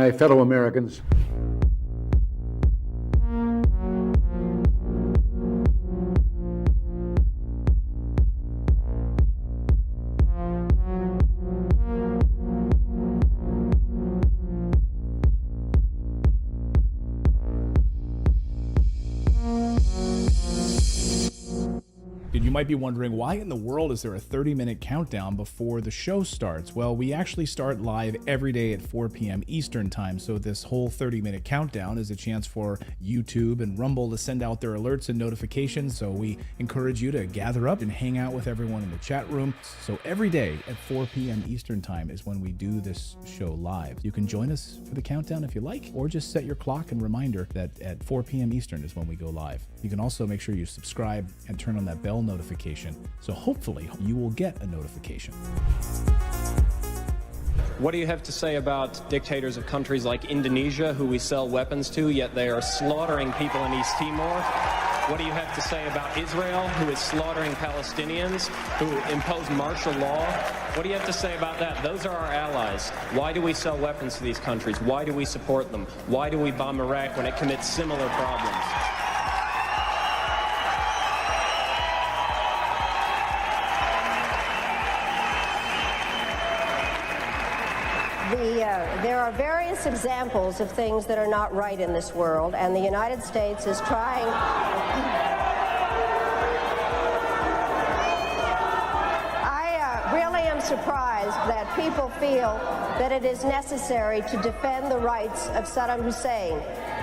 my fellow Americans. You might be wondering, why in the world is there a 30-minute countdown before the show starts? Well, we actually start live every day at 4 p.m. Eastern time, so this whole 30-minute countdown is a chance for YouTube and Rumble to send out their alerts and notifications, so we encourage you to gather up and hang out with everyone in the chat room. So every day at 4 p.m. Eastern time is when we do this show live. You can join us for the countdown if you like, or just set your clock and reminder that at 4 p.m. Eastern is when we go live. You can also make sure you subscribe and turn on that bell notification, so hopefully you will get a notification. What do you have to say about dictators of countries like Indonesia, who we sell weapons to, yet they are slaughtering people in East Timor? What do you have to say about Israel, who is slaughtering Palestinians, who impose martial law? What do you have to say about that? Those are our allies. Why do we sell weapons to these countries? Why do we support them? Why do we bomb Iraq when it commits similar problems? There are various examples of things that are not right in this world, and the United States is trying. I really am surprised that people feel that it is necessary to defend the rights of Saddam Hussein,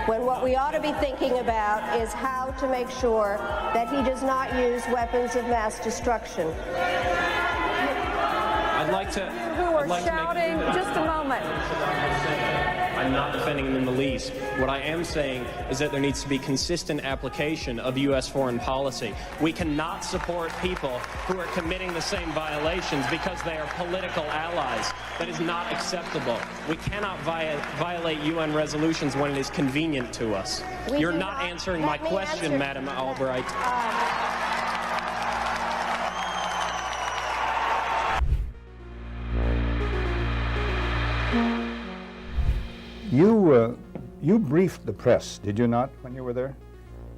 when what we ought to be thinking about is how to make sure that he does not use weapons of mass destruction. I'd like to shouting. Just a moment. I'm not defending him in the least. What I am saying is that there needs to be consistent application of U.S. foreign policy. We cannot support people who are committing the same violations because they are political allies. That is not acceptable. We cannot violate UN resolutions when it is convenient to us. You're not answering my question, Madam Albright. You briefed the press, did you not, when you were there?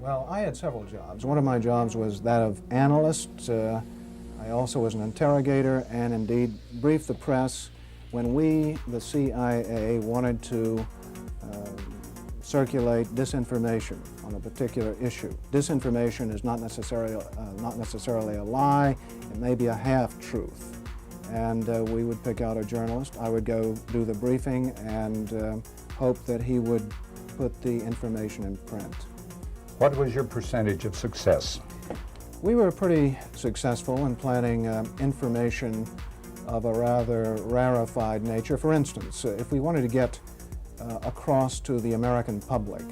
Well, I had several jobs. One of my jobs was that of analyst. I also was an interrogator and indeed briefed the press when we, the CIA, wanted to circulate disinformation on a particular issue. Disinformation is not necessarily a lie. It may be a half-truth. And we would pick out a journalist. I would go do the briefing and hope that he would put the information in print. What was your percentage of success? We were pretty successful in planning information of a rather rarefied nature. For instance, if we wanted to get across to the American public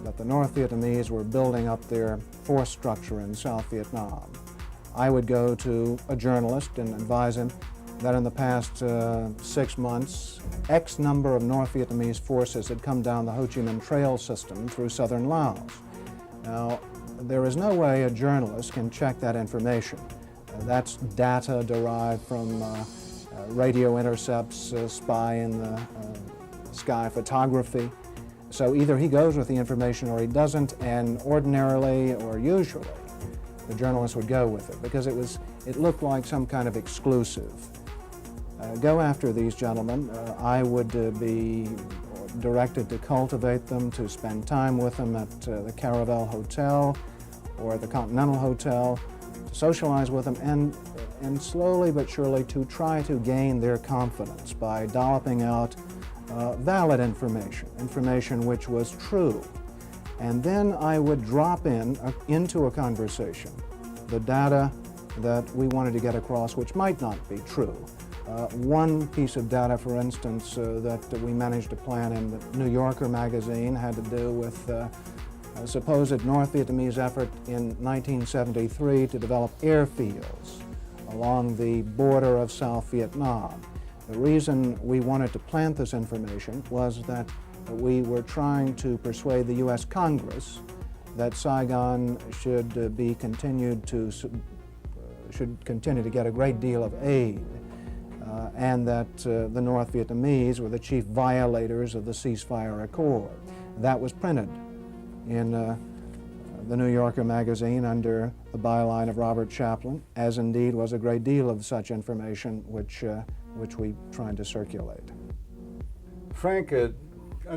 that the North Vietnamese were building up their force structure in South Vietnam, I would go to a journalist and advise him that in the past 6 months, X number of North Vietnamese forces had come down the Ho Chi Minh Trail system through southern Laos. Now, there is no way a journalist can check that information. That's data derived from radio intercepts, spy in the sky photography. So either he goes with the information or he doesn't, and ordinarily or usually, the journalist would go with it because it looked like some kind of exclusive. Go after these gentlemen. I would be directed to cultivate them, to spend time with them at the Caravel Hotel or the Continental Hotel, to socialize with them, and slowly but surely to try to gain their confidence by dolloping out valid information which was true. And then I would drop into a conversation the data that we wanted to get across, which might not be true. One piece of data, for instance, that we managed to plan in the New Yorker magazine had to do with a supposed North Vietnamese effort in 1973 to develop airfields along the border of South Vietnam. The reason we wanted to plant this information was that we were trying to persuade the U.S. Congress that Saigon should continue to get a great deal of aid and that the North Vietnamese were the chief violators of the ceasefire accord. That was printed in the New Yorker magazine under the byline of Robert Chaplin, as indeed was a great deal of such information which we tried to circulate. Frank, a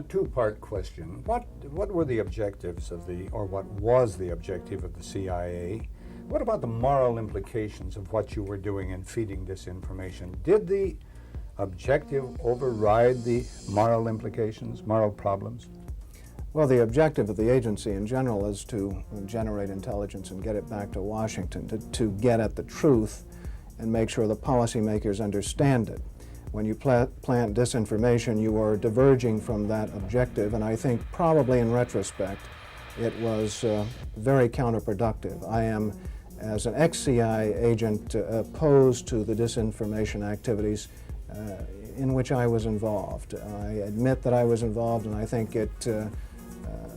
two-part question. What were the objectives of or what was the objective of the CIA? What about the moral implications of what you were doing in feeding disinformation? Did the objective override the moral implications, moral problems? Well, the objective of the agency in general is to generate intelligence and get it back to Washington, to get at the truth and make sure the policymakers understand it. When you plant disinformation, you are diverging from that objective, and I think probably in retrospect it was very counterproductive. I am, as an ex-CIA agent, opposed to the disinformation activities in which I was involved. I admit that I was involved, and I think it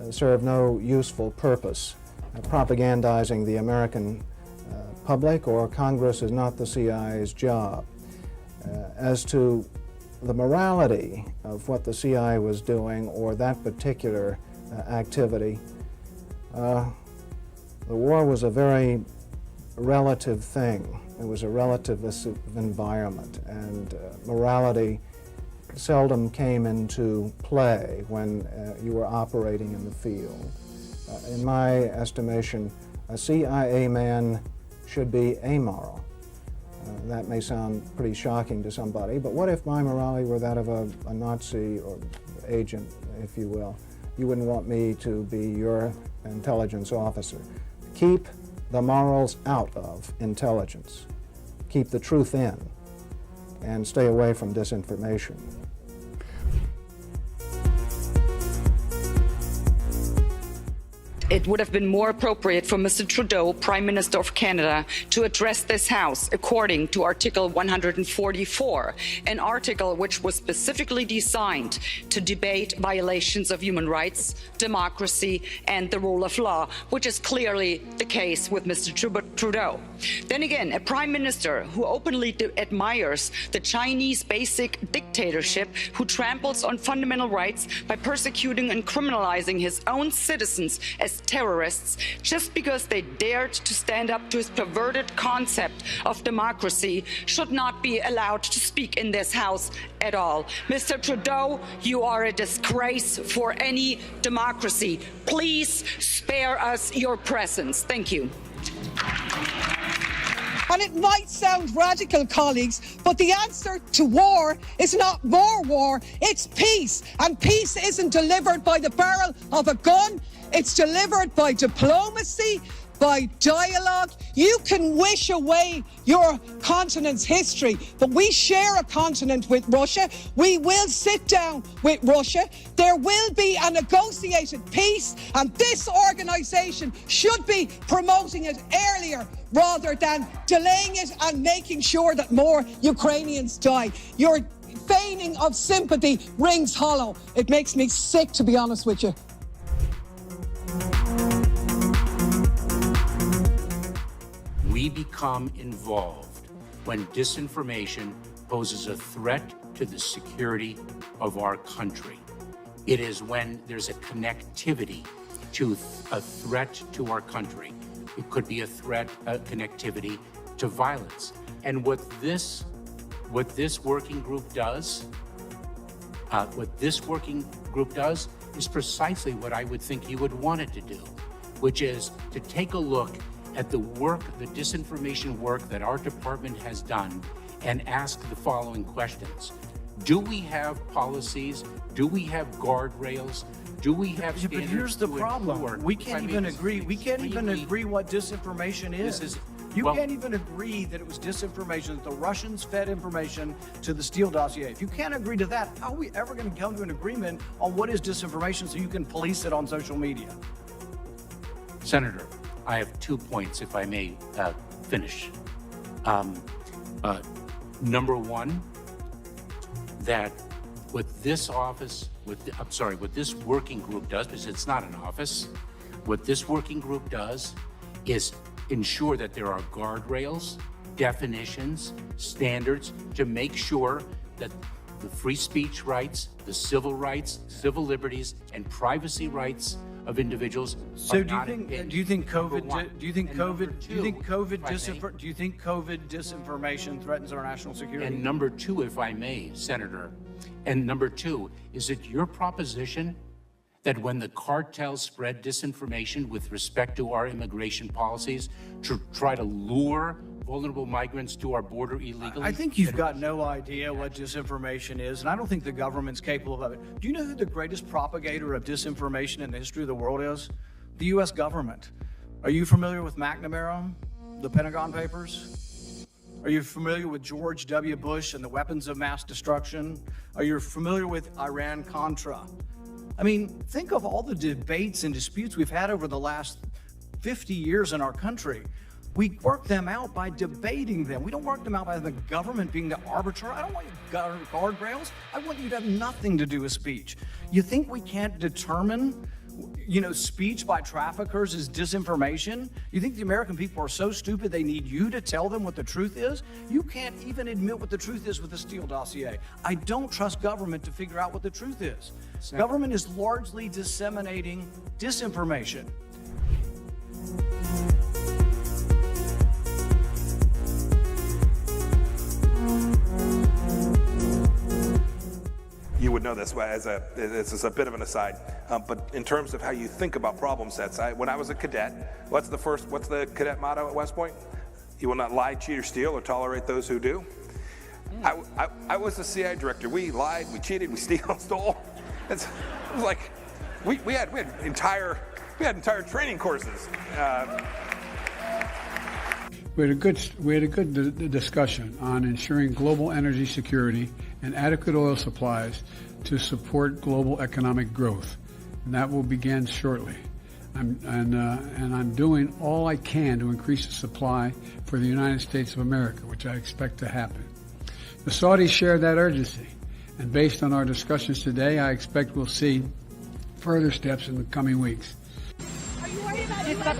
served no useful purpose. Propagandizing the American public or Congress is not the CIA's job. As to the morality of what the CIA was doing or that particular activity, the war was a very relative thing. It was a relativist environment, and morality seldom came into play when you were operating in the field. In my estimation, a CIA man should be amoral. That may sound pretty shocking to somebody, but what if my morality were that of a Nazi or agent, if you will? You wouldn't want me to be your intelligence officer. Keep the morals out of intelligence. Keep the truth in, and stay away from disinformation. It would have been more appropriate for Mr. Trudeau, Prime Minister of Canada, to address this House according to Article 144, an article which was specifically designed to debate violations of human rights, democracy, and the rule of law, which is clearly the case with Mr. Trudeau. Then again, a Prime Minister who openly admires the Chinese basic dictatorship, who tramples on fundamental rights by persecuting and criminalizing his own citizens as terrorists just because they dared to stand up to his perverted concept of democracy, should not be allowed to speak in this House at all. Mr. Trudeau, you are a disgrace for any democracy. Please spare us your presence. Thank you. And it might sound radical, colleagues, but the answer to war is not more war, it's peace. And peace isn't delivered by the barrel of a gun, it's delivered by diplomacy, by dialogue. You can wish away your continent's history, but we share a continent with Russia. We will sit down with Russia. There will be a negotiated peace, and this organisation should be promoting it earlier rather than delaying it and making sure that more Ukrainians die. Your feigning of sympathy rings hollow. It makes me sick, to be honest with you. We become involved when disinformation poses a threat to the security of our country. It is when there's a connectivity to a threat to our country. It could be a threat, a connectivity to violence. And what this working group does, is precisely what I would think you would want it to do, which is to take a look at the work, the disinformation work that our department has done, and ask the following questions. Do we have policies? Do we have guardrails? Do we have standards? But here's the problem. We can't even agree. We can't even agree what disinformation is. You can't even agree that it was disinformation, that the Russians fed information to the Steele dossier. If you can't agree to that, how are we ever going to come to an agreement on what is disinformation so you can police it on social media? Senator, I have 2 points, if I may finish. Number one, that what this office, what this working group does, because it's not an office, what this working group does is ensure that there are guardrails definitions, standards to make sure that the free speech rights, the civil rights, civil liberties, and privacy rights of individuals. So do you think COVID disinformation threatens our national security? And number two, if I may, Senator, and number two, is it your proposition that when the cartels spread disinformation with respect to our immigration policies to try to lure vulnerable migrants to our border illegally? I think you've got no idea what disinformation is, and I don't think the government's capable of it. Do you know who the greatest propagator of disinformation in the history of the world is? The U.S. government. Are you familiar with McNamara, the Pentagon Papers? Are you familiar with George W. Bush and the weapons of mass destruction? Are you familiar with Iran-Contra? I mean, think of all the debates and disputes we've had over the last 50 years in our country. We work them out by debating them. We don't work them out by the government being the arbiter. I don't want you guardrails. I want you to have nothing to do with speech. You think we can't determine, speech by traffickers is disinformation? You think the American people are so stupid they need you to tell them what the truth is? You can't even admit what the truth is with the Steele dossier. I don't trust government to figure out what the truth is. Government is largely disseminating disinformation. You would know this this is a bit of an aside, but in terms of how you think about problem sets, when I was a cadet, what's the cadet motto at West Point? You will not lie, cheat, or steal, or tolerate those who do. I was the CIA director. We lied, we cheated, we stole. It was like we had entire training courses. We had a good discussion on ensuring global energy security and adequate oil supplies to support global economic growth, and that will begin shortly. I'm doing all I can to increase the supply for the United States of America, which I expect to happen. The Saudis share that urgency, and based on our discussions today, I expect we'll see further steps in the coming weeks. Are you worried about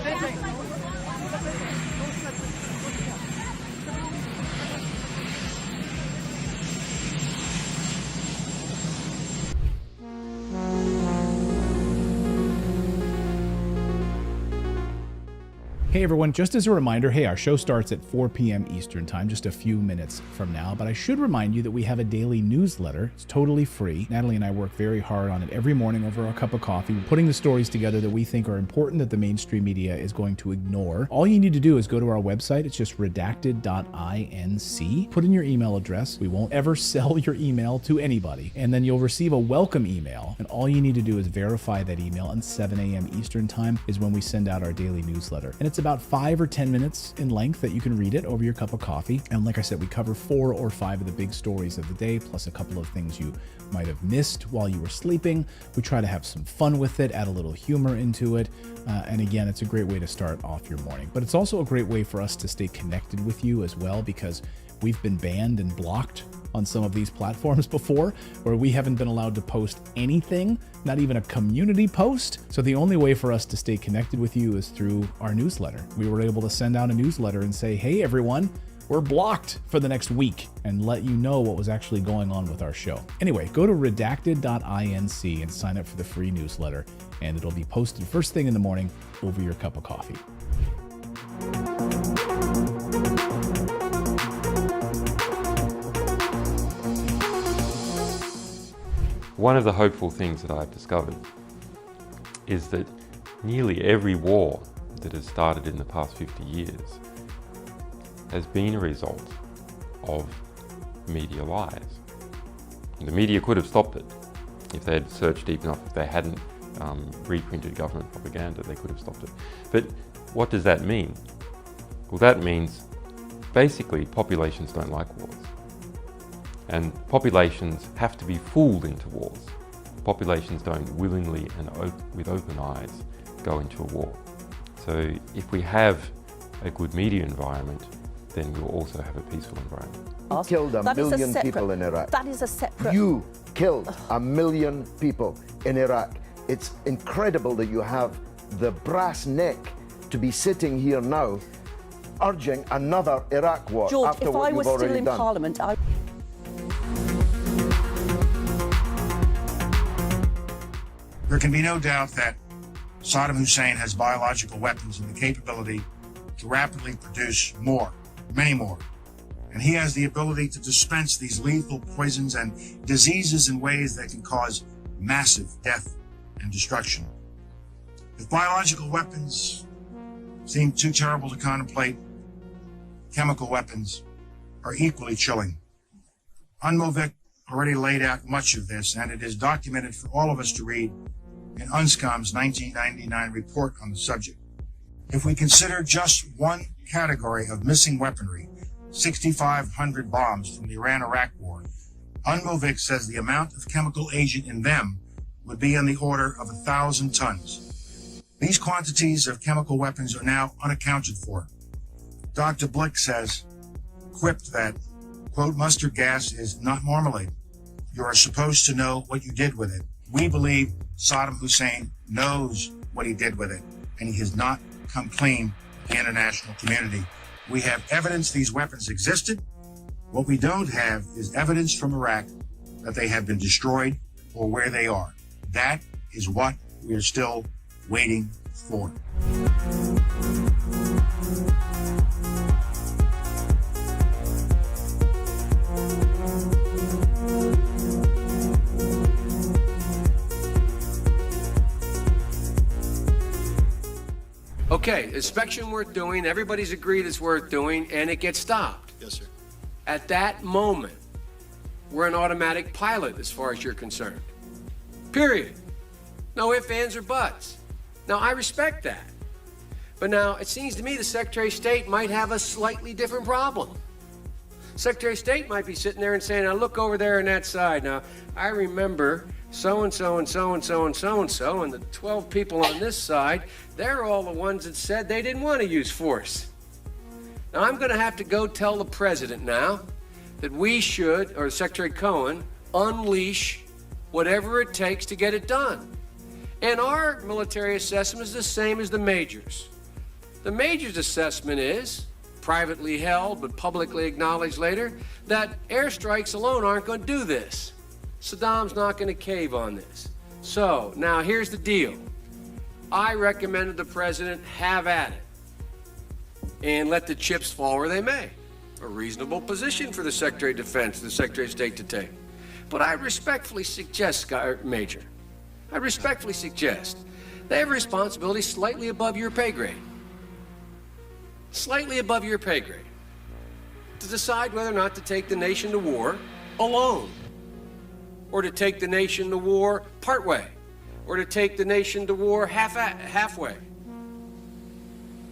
Hey everyone, just as a reminder, our show starts at 4 p.m. Eastern Time, just a few minutes from now, but I should remind you that we have a daily newsletter. It's totally free. Natalie and I work very hard on it every morning over a cup of coffee, putting the stories together that we think are important that the mainstream media is going to ignore. All you need to do is go to our website. It's just redacted.inc. Put in your email address. We won't ever sell your email to anybody. And then you'll receive a welcome email. And all you need to do is verify that email, and 7 a.m. Eastern Time is when we send out our daily newsletter. And it's about 5 or 10 minutes in length that you can read it over your cup of coffee. And like I said, we cover 4 or 5 of the big stories of the day, plus a couple of things you might have missed while you were sleeping. We try to have some fun with it, add a little humor into it. And again, it's a great way to start off your morning. But it's also a great way for us to stay connected with you as well, because we've been banned and blocked on some of these platforms before, where we haven't been allowed to post anything, not even a community post. So the only way for us to stay connected with you is through our newsletter. We were able to send out a newsletter and say, hey everyone, we're blocked for the next week, and let you know what was actually going on with our show. Anyway, go to redacted.inc and sign up for the free newsletter, and it'll be posted first thing in the morning over your cup of coffee. One of the hopeful things that I've discovered is that nearly every war that has started in the past 50 years has been a result of media lies. The media could have stopped it if they had searched deep enough. If they hadn't reprinted government propaganda, they could have stopped it. But what does that mean? Well, that means basically populations don't like wars. And populations have to be fooled into wars. Populations don't willingly and with open eyes go into a war. So if we have a good media environment, then we'll also have a peaceful environment. You killed a million people in Iraq. That is a separate... You killed 1 million people in Iraq. It's incredible that you have the brass neck to be sitting here now urging another Iraq war George, after if what I you've was still already in done. Parliament, There can be no doubt that Saddam Hussein has biological weapons and the capability to rapidly produce more, many more. And he has the ability to dispense these lethal poisons and diseases in ways that can cause massive death and destruction. If biological weapons seem too terrible to contemplate, chemical weapons are equally chilling. UNMOVIC already laid out much of this, and it is documented for all of us to read in UNSCOM's 1999 report on the subject. If we consider just one category of missing weaponry, 6,500 bombs from the Iran-Iraq war, UNMOVIC says the amount of chemical agent in them would be in the order of 1,000 tons. These quantities of chemical weapons are now unaccounted for. Dr. Blick says, quipped that, quote, mustard gas is not marmalade. You are supposed to know what you did with it. We believe Saddam Hussein knows what he did with it, and he has not come clean with the international community. We have evidence these weapons existed. What we don't have is evidence from Iraq that they have been destroyed or where they are. That is what we are still waiting for. Okay, inspection worth doing, everybody's agreed it's worth doing, and it gets stopped. Yes, sir. At that moment, we're an automatic pilot as far as you're concerned. Period. No ifs, ands, or buts. Now, I respect that. But now, it seems to me the Secretary of State might have a slightly different problem. Secretary of State might be sitting there and saying, now look over there on that side. Now, I remember so-and-so and so-and-so and so-and-so, and the 12 people on this side, they're all the ones that said they didn't want to use force. Now, I'm going to have to go tell the president now that we should, or Secretary Cohen, unleash whatever it takes to get it done. And our military assessment is the same as the major's. The major's assessment is, privately held but publicly acknowledged later, that airstrikes alone aren't going to do this. Saddam's not going to cave on this. So, now here's the deal. I recommended the president have at it and let the chips fall where they may. A reasonable position for the Secretary of Defense, the Secretary of State to take. But I respectfully suggest, Major, I respectfully suggest they have a responsibility slightly above your pay grade. Slightly above your pay grade. To decide whether or not to take the nation to war alone, or to take the nation to war partway, or to take the nation to war halfway.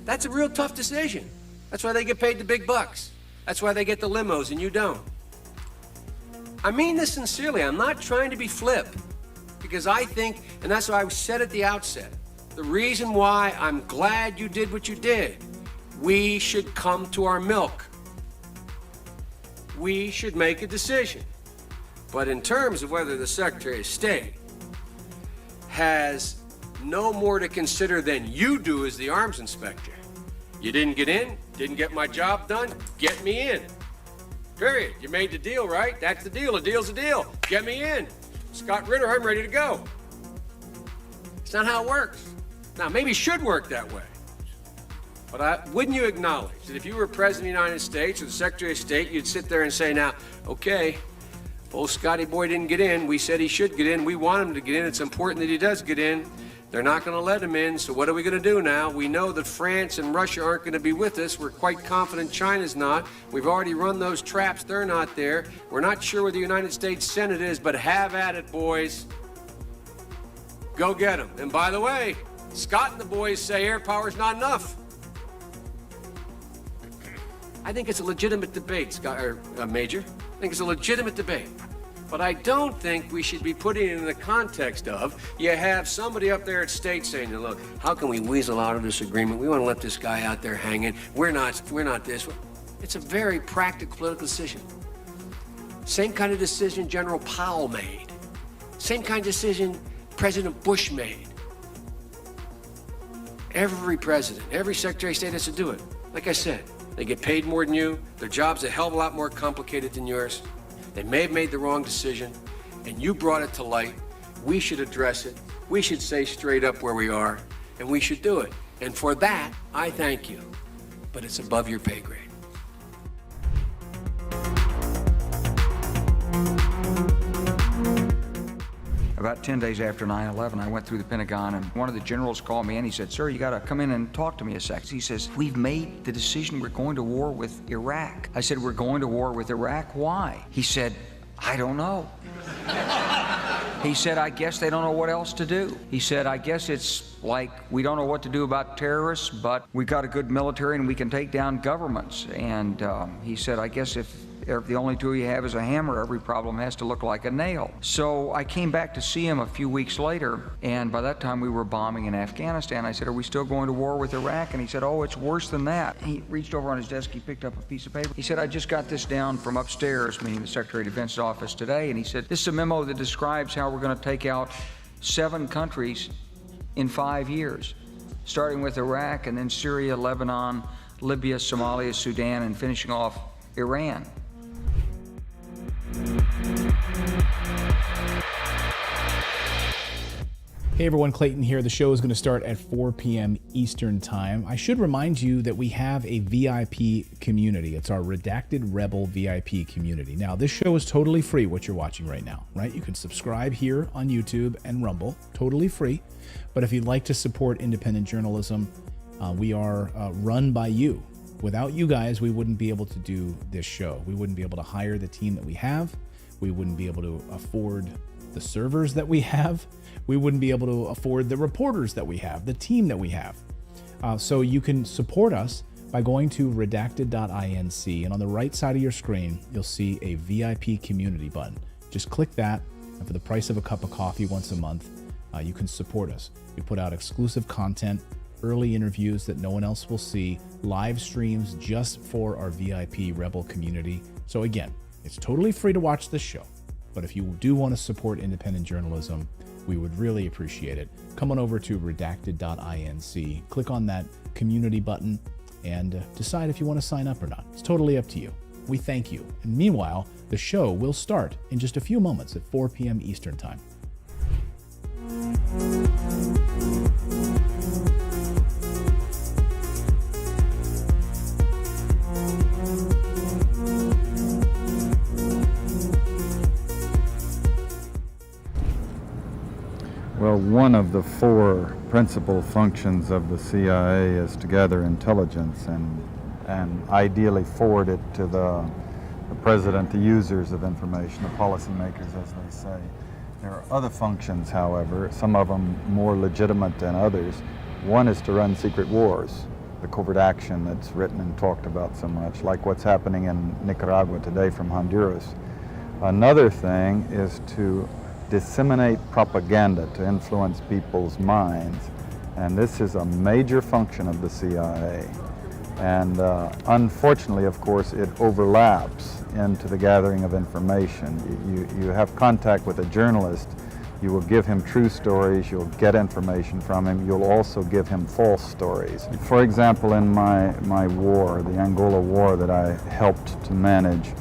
That's a real tough decision. That's why they get paid the big bucks. That's why they get the limos and you don't. I mean this sincerely. I'm not trying to be flip, because I think, and that's why I said at the outset, the reason why I'm glad you did what you did, we should come to our milk. We should make a decision. But in terms of whether the Secretary of State has no more to consider than you do as the arms inspector, you didn't get in, didn't get my job done, get me in. Period. You made the deal, right? That's the deal. A deal's a deal. Get me in. Scott Ritter, I'm ready to go. It's not how it works. Now, maybe it should work that way. But wouldn't you acknowledge that if you were President of the United States or the Secretary of State, you'd sit there and say, now, okay, old Scotty boy didn't get in. We said he should get in. We want him to get in. It's important that he does get in. They're not going to let him in. So what are we going to do now? We know that France and Russia aren't going to be with us. We're quite confident China's not. We've already run those traps. They're not there. We're not sure where the United States Senate is, but have at it, boys. Go get them. And by the way, Scott and the boys say air power's not enough. I think it's a legitimate debate, Major. I think it's a legitimate debate. But I don't think we should be putting it in the context of, you have somebody up there at state saying, look, how can we weasel out of this agreement? We want to let this guy out there hanging. We're not this. It's a very practical political decision. Same kind of decision General Powell made. Same kind of decision President Bush made. Every president, every Secretary of State has to do it. Like I said, They get paid more than you. Their job's a hell of a lot more complicated than yours. They may have made the wrong decision, and you brought it to light. We should address it. We should say straight up where we are, and we should do it. And for that, I thank you. But it's above your pay grade. About 10 days after 9/11, I went through the Pentagon, and one of the generals called me, and he said, "Sir, you got to come in and talk to me a sec." He says, "We've made the decision. We're going to war with Iraq." I said, "We're going to war with Iraq? Why?" He said, "I don't know." He said, "I guess they don't know what else to do." He said, "I guess it's like we don't know what to do about terrorists, but we got a good military and we can take down governments." And he said, "I guess if the only tool you have is a hammer, every problem has to look like a nail." So I came back to see him a few weeks later, and by that time we were bombing in Afghanistan. I said, "Are we still going to war with Iraq?" And he said, "Oh, it's worse than that." He reached over on his desk, he picked up a piece of paper. He said, "I just got this down from upstairs," meaning the Secretary of Defense's office today, and he said, "This is a memo that describes how we're going to take out 7 countries in 5 years, starting with Iraq and then Syria, Lebanon, Libya, Somalia, Sudan, and finishing off Iran." Hey everyone, Clayton here. The show is going to start at 4 p.m. Eastern Time. I should remind you that we have a VIP community. It's our Redacted Rebel VIP community. Now, this show is totally free, what you're watching right now, right? You can subscribe here on YouTube and Rumble, totally free. But if you'd like to support independent journalism, we are run by you. Without you guys, we wouldn't be able to do this show. We wouldn't be able to hire the team that we have. We wouldn't be able to afford the servers that we have. We wouldn't be able to afford the reporters that we have, the team that we have. So you can support us by going to redacted.inc, and on the right side of your screen, you'll see a VIP community button. Just click that, and for the price of a cup of coffee once a month, you can support us. We put out exclusive content, early interviews that no one else will see, live streams just for our VIP Rebel community. So again, it's totally free to watch this show, but if you do want to support independent journalism, we would really appreciate it. Come on over to redacted.inc, click on that community button, and decide if you want to sign up or not. It's totally up to you. We thank you. And meanwhile, the show will start in just a few moments at 4 p.m. Eastern Time. Well, one of the 4 principal functions of the CIA is to gather intelligence and ideally forward it to the president, the users of information, the policymakers, as they say. There are other functions, however, some of them more legitimate than others. One is to run secret wars, the covert action that's written and talked about so much, like what's happening in Nicaragua today from Honduras. Another thing is to disseminate propaganda to influence people's minds, and this is a major function of the CIA. And unfortunately, of course, it overlaps into the gathering of information. You have contact with a journalist, you will give him true stories, you'll get information from him, you'll also give him false stories. For example, in my war, the Angola war that I helped to manage,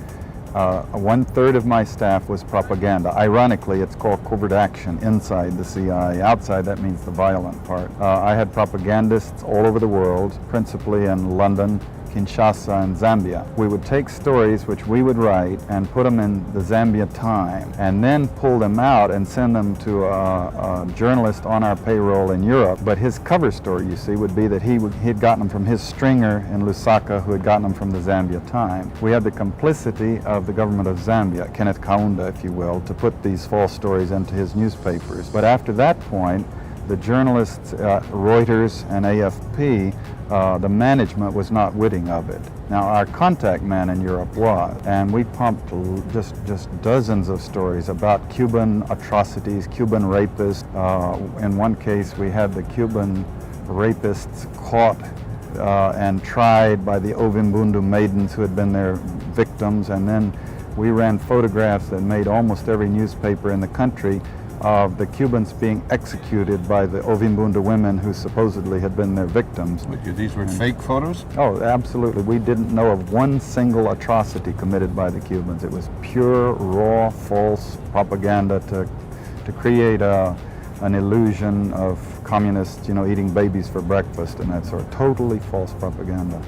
1/3 of my staff was propaganda. Ironically, it's called covert action inside the CIA. Outside, that means the violent part. I had propagandists all over the world, principally in London, Kinshasa, and Zambia. We would take stories which we would write and put them in the Zambia Time, and then pull them out and send them to a journalist on our payroll in Europe. But his cover story, you see, would be that he'd gotten them from his stringer in Lusaka, who had gotten them from the Zambia Time. We had the complicity of the government of Zambia, Kenneth Kaunda, if you will, to put these false stories into his newspapers. But after that point, the journalists, Reuters and AFP, the management was not witting of it. Now, our contact man in Europe was, and we pumped just dozens of stories about Cuban atrocities, Cuban rapists. In one case, we had the Cuban rapists caught and tried by the Ovimbundu maidens who had been their victims, and then we ran photographs that made almost every newspaper in the country of the Cubans being executed by the Ovimbunda women who supposedly had been their victims. These were fake photos? Oh, absolutely. We didn't know of one single atrocity committed by the Cubans. It was pure, raw, false propaganda to create an illusion of communists, eating babies for breakfast and that sort of totally false propaganda.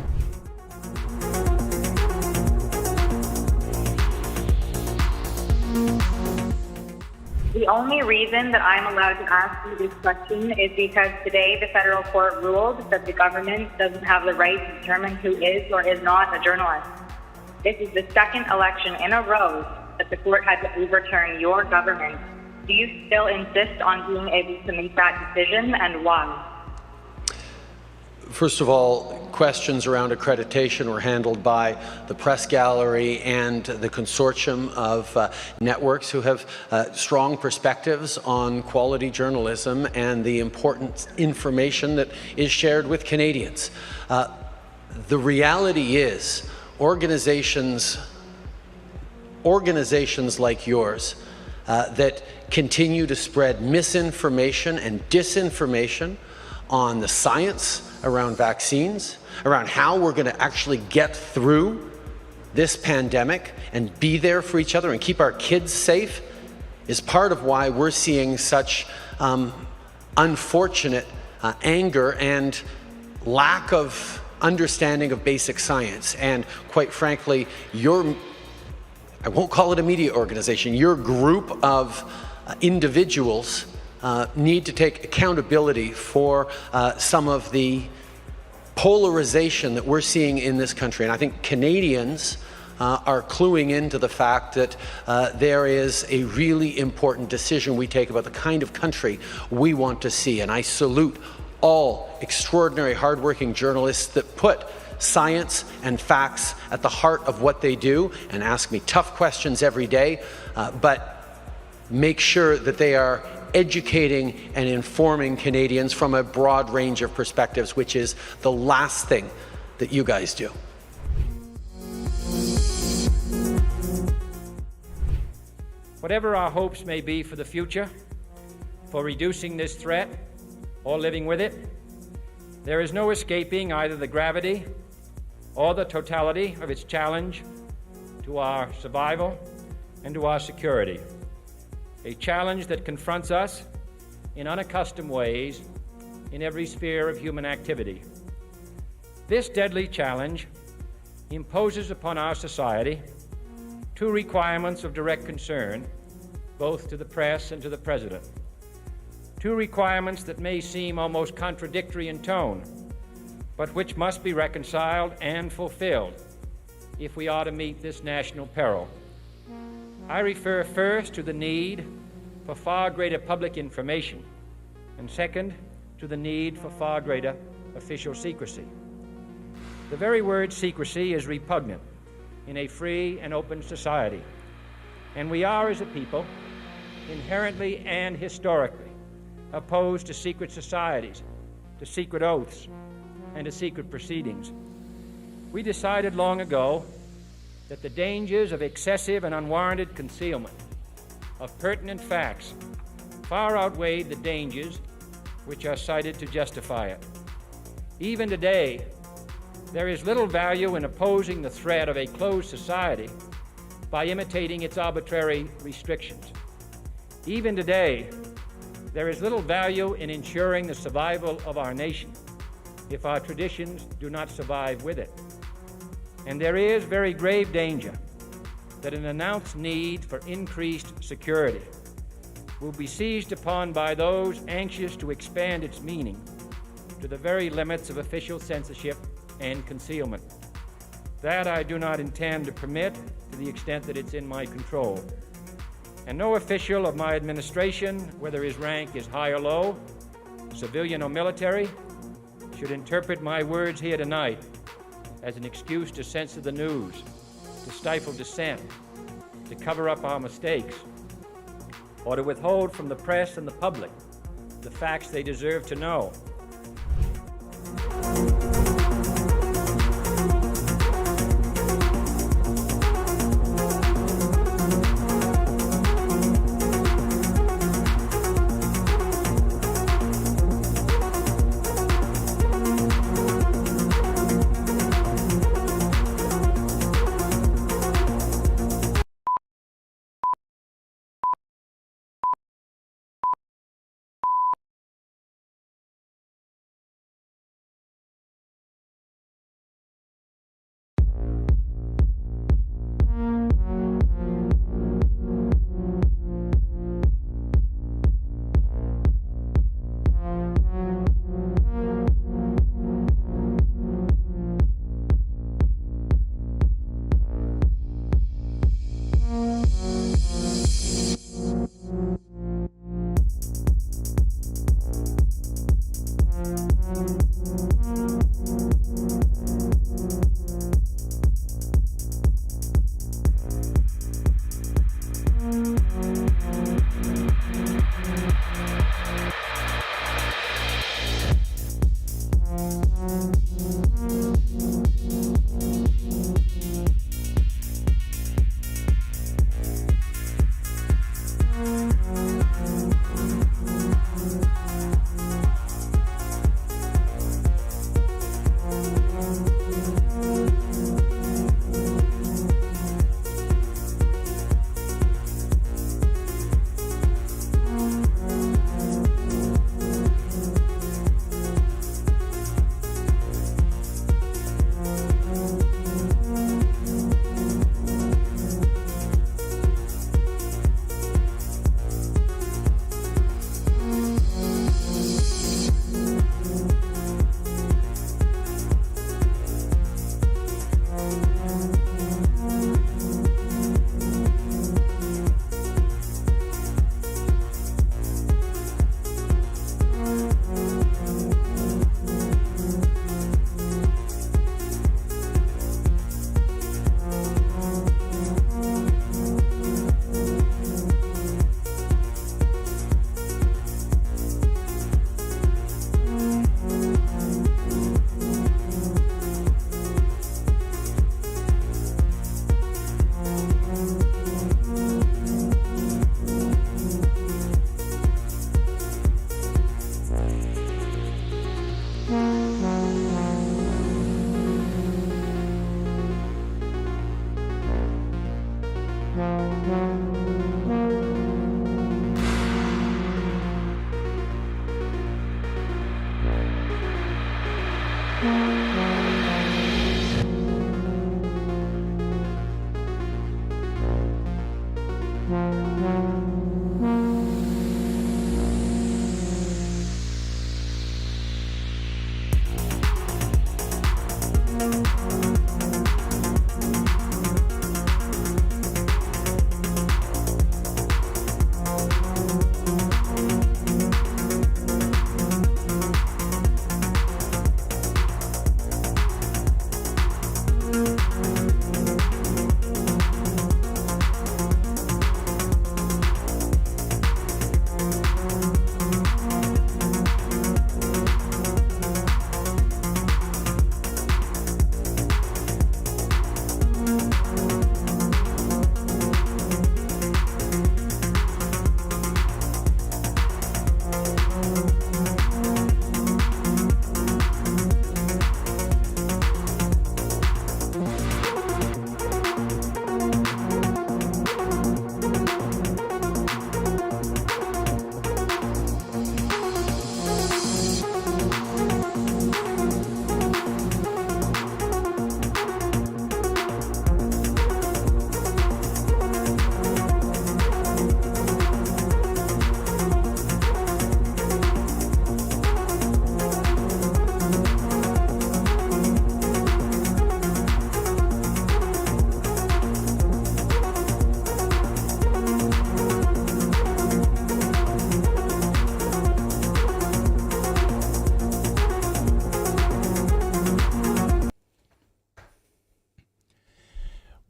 The only reason that I'm allowed to ask you this question is because today the federal court ruled that the government doesn't have the right to determine who is or is not a journalist. This is the second election in a row that the court had to overturn your government. Do you still insist on being able to make that decision, and why? First of all, questions around accreditation were handled by the press gallery and the consortium of networks who have strong perspectives on quality journalism and the important information that is shared with Canadians. The reality is organizations like yours that continue to spread misinformation and disinformation on the science around vaccines, around how we're going to actually get through this pandemic and be there for each other and keep our kids safe, is part of why we're seeing such unfortunate anger and lack of understanding of basic science. And quite frankly, I won't call it a media organization, your group of individuals need to take accountability for some of the polarization that we're seeing in this country. And I think Canadians are cluing into the fact that there is a really important decision we take about the kind of country we want to see. And I salute all extraordinary, hardworking journalists that put science and facts at the heart of what they do and ask me tough questions every day, but make sure that they are educating and informing Canadians from a broad range of perspectives, which is the last thing that you guys do. Whatever our hopes may be for the future, for reducing this threat or living with it, there is no escaping either the gravity or the totality of its challenge to our survival and to our security. A challenge that confronts us in unaccustomed ways in every sphere of human activity. This deadly challenge imposes upon our society two requirements of direct concern, both to the press and to the President. Two requirements that may seem almost contradictory in tone, but which must be reconciled and fulfilled if we are to meet this national peril. I refer first to the need for far greater public information, and second, to the need for far greater official secrecy. The very word secrecy is repugnant in a free and open society, and we are, as a people, inherently and historically opposed to secret societies, to secret oaths, and to secret proceedings. We decided long ago that the dangers of excessive and unwarranted concealment of pertinent facts far outweighed the dangers which are cited to justify it. Even today, there is little value in opposing the threat of a closed society by imitating its arbitrary restrictions. Even today, there is little value in ensuring the survival of our nation if our traditions do not survive with it. And there is very grave danger that an announced need for increased security will be seized upon by those anxious to expand its meaning to the very limits of official censorship and concealment. That I do not intend to permit to the extent that it's in my control. And no official of my administration, whether his rank is high or low, civilian or military, should interpret my words here tonight as an excuse to censor the news, to stifle dissent, to cover up our mistakes, or to withhold from the press and the public the facts they deserve to know.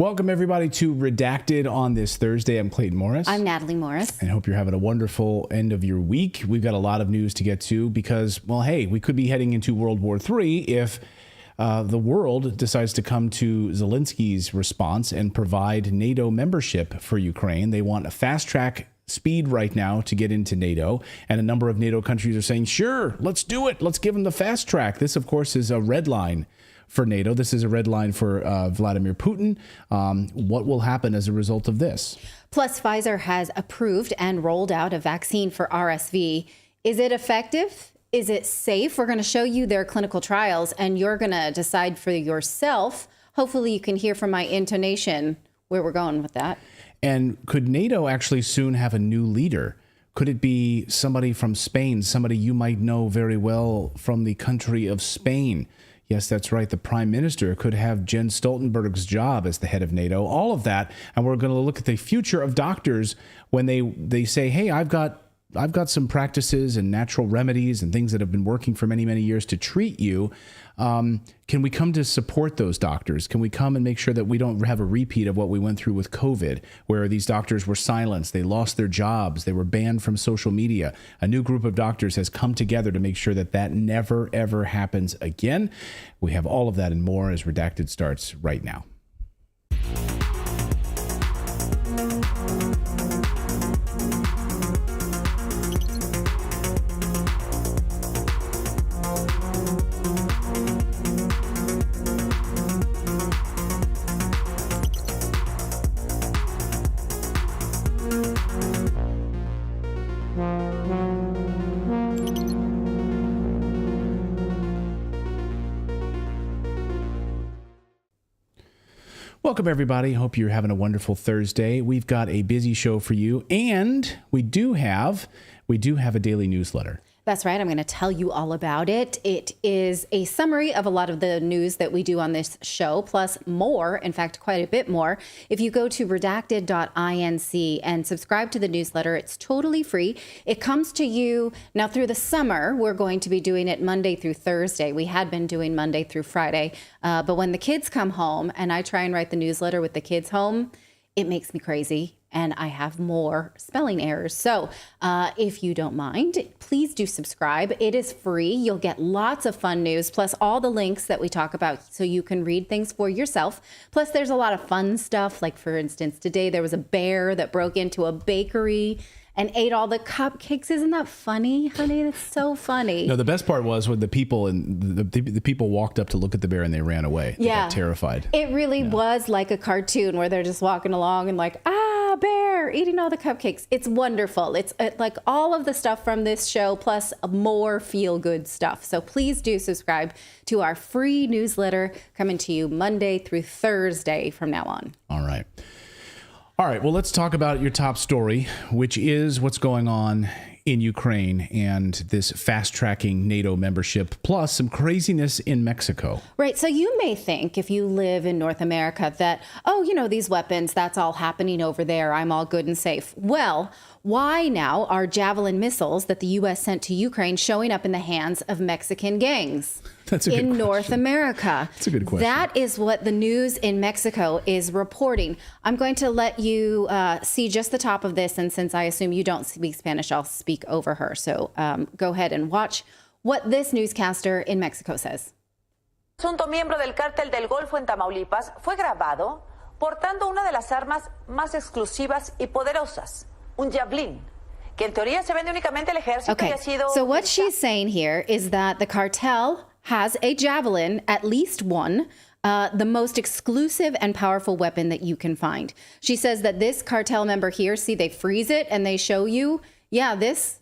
Welcome, everybody, to Redacted on this Thursday. I'm Clayton Morris. I'm Natali Morris. And I hope you're having a wonderful end of your week. We've got a lot of news to get to because, well, hey, we could be heading into World War III if the world decides to come to Zelensky's response and provide NATO membership for Ukraine. They want a fast-track speed right now to get into NATO, and a number of NATO countries are saying, sure, let's do it. Let's give them the fast track. This, of course, is a red line for NATO. This is a red line for Vladimir Putin. What will happen as a result of this? Plus, Pfizer has approved and rolled out a vaccine for RSV. Is it effective? Is it safe? We're going to show you their clinical trials, and you're going to decide for yourself. Hopefully you can hear from my intonation where we're going with that. And could NATO actually soon have a new leader? Could it be somebody from Spain, somebody you might know very well from the country of Spain? Yes, that's right. The prime minister could have Jens Stoltenberg's job as the head of NATO, all of that. And we're going to look at the future of doctors when they say, hey, I've got some practices and natural remedies and things that have been working for many, many years to treat you. Can we come to support those doctors? Can we come and make sure that we don't have a repeat of what we went through with COVID, where these doctors were silenced, they lost their jobs, they were banned from social media? A new group of doctors has come together to make sure that that never, ever happens again. We have all of that and more as Redacted starts right now. Welcome, everybody. Hope you're having a wonderful Thursday. We've got a busy show for you, and we do have a daily newsletter. That's right. I'm going to tell you all about it. It is a summary of a lot of the news that we do on this show, plus more, in fact, quite a bit more. If you go to redacted.inc and subscribe to the newsletter, it's totally free. It comes to you now through the summer. We're going to be doing it Monday through Thursday. We had been doing Monday through Friday. But when the kids come home and I try and write the newsletter with the kids home, it makes me crazy. And I have more spelling errors. So if you don't mind, please do subscribe. It is free. You'll get lots of fun news, plus all the links that we talk about so you can read things for yourself. Plus, there's a lot of fun stuff. Like, for instance, today there was a bear that broke into a bakery and ate all the cupcakes. Isn't that funny, honey? That's so funny. No, the best part was when the people walked up to look at the bear and they ran away. They got terrified. It really was like a cartoon where they're just walking along and like, bear eating all the cupcakes. It's wonderful. It's like all of the stuff from this show plus more feel-good stuff. So please do subscribe to our free newsletter coming to you Monday through Thursday from now on. All right. Well, let's talk about your top story, which is what's going on in Ukraine and this fast-tracking NATO membership, plus some craziness in Mexico. Right. So you may think, if you live in North America, that, these weapons, that's all happening over there. I'm all good and safe. Well, why now are javelin missiles that the U.S. sent to Ukraine showing up in the hands of Mexican gangs? That's a good question. North America? That's a good question. That is what the news in Mexico is reporting. I'm going to let you see just the top of this, and since I assume you don't speak Spanish, I'll speak over her. So go ahead and watch what this newscaster in Mexico says. Presunto miembro del cártel del Golfo en Tamaulipas fue grabado portando una de las armas más exclusivas y poderosas, un javelin. Que en teoría se vende únicamente al ejército y ha sido. So what she's saying here is that the cartel has a javelin, at least one, the most exclusive and powerful weapon that you can find. She says that this cartel member here, see, they freeze it and they show you, this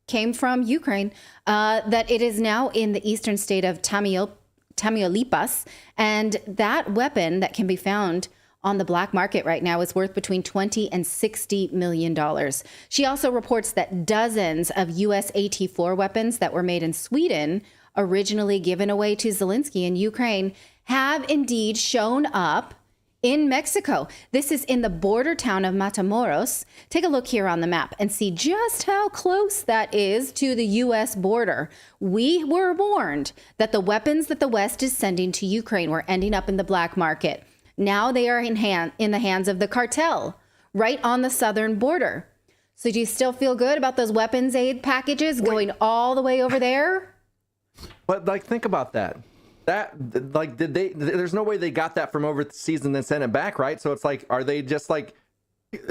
came from Ukraine, that it is now in the eastern state of Tamaulipas, and that weapon that can be found on the black market right now is worth between $20 and $60 million. She also reports that dozens of U.S. AT-4 weapons that were made in Sweden, originally given away to Zelensky in Ukraine, have indeed shown up in Mexico. This is in the border town of Matamoros. Take a look here on the map and see just how close that is to the U.S. border. We were warned that the weapons that the West is sending to Ukraine were ending up in the black market. Now they are in the hands of the cartel right on the southern border. So do you still feel good about those weapons aid packages going all the way over there? But like, think about that. Like, there's no way they got that from overseas and then sent it back, right? So it's like, are they just like,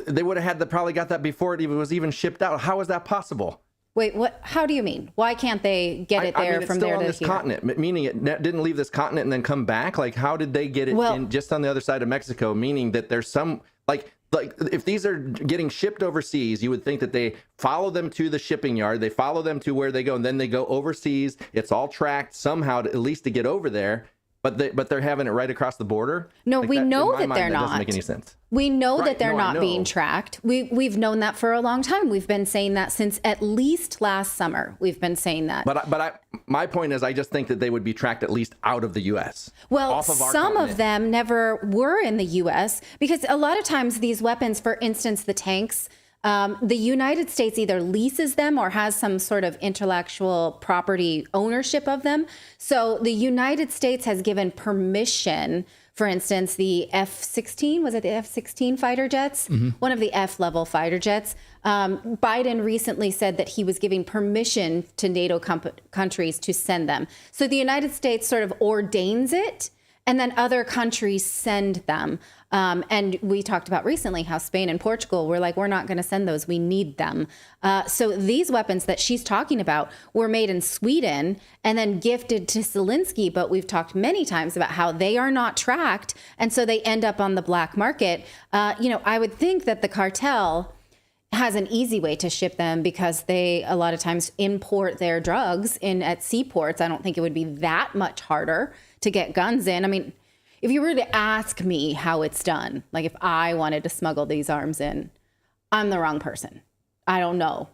they would have probably got that before it was even shipped out. How is that possible? Wait, what? How do you mean? Why can't they get it there from there to here? It's still on this continent, meaning it didn't leave this continent and then come back. Like, how did they get it in just on the other side of Mexico? Meaning that there's some, like if these are getting shipped overseas, you would think that they follow them to the shipping yard, they follow them to where they go, and then they go overseas. It's all tracked somehow, at least to get over there. But they're having it right across the border. No, we know that they're not. That doesn't make any sense. We know that they're not being tracked. We've known that for a long time. We've been saying that since at least last summer. We've been saying that. But my point is, I just think that they would be tracked at least out of the U.S. Well, some of them never were in the U.S. because a lot of times these weapons, for instance, the tanks, the United States either leases them or has some sort of intellectual property ownership of them. So the United States has given permission, for instance, the F-16, was it the F-16 fighter jets? One of the F-level fighter jets. Biden recently said that he was giving permission to NATO countries to send them. So the United States sort of ordains it, and then other countries send them. And we talked about recently how Spain and Portugal were like, we're not going to send those. We need them. So these weapons that she's talking about were made in Sweden and then gifted to Zelensky. But we've talked many times about how they are not tracked. And so they end up on the black market. I would think that the cartel has an easy way to ship them because they a lot of times import their drugs in at seaports. I don't think it would be that much harder to get guns in. I mean, if you were to ask me how it's done, like if I wanted to smuggle these arms in, I'm the wrong person. I don't know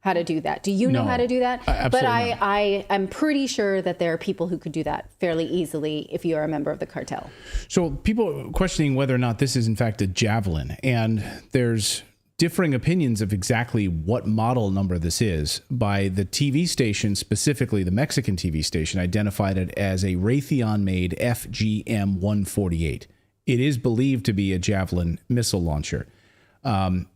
how to do that. Do you know how to do that? But I'm pretty sure that there are people who could do that fairly easily if you're a member of the cartel. So people are questioning whether or not this is in fact a javelin, and there's differing opinions of exactly what model number this is. By the TV station, specifically the Mexican TV station, identified it as a Raytheon-made FGM-148. It is believed to be a Javelin missile launcher. And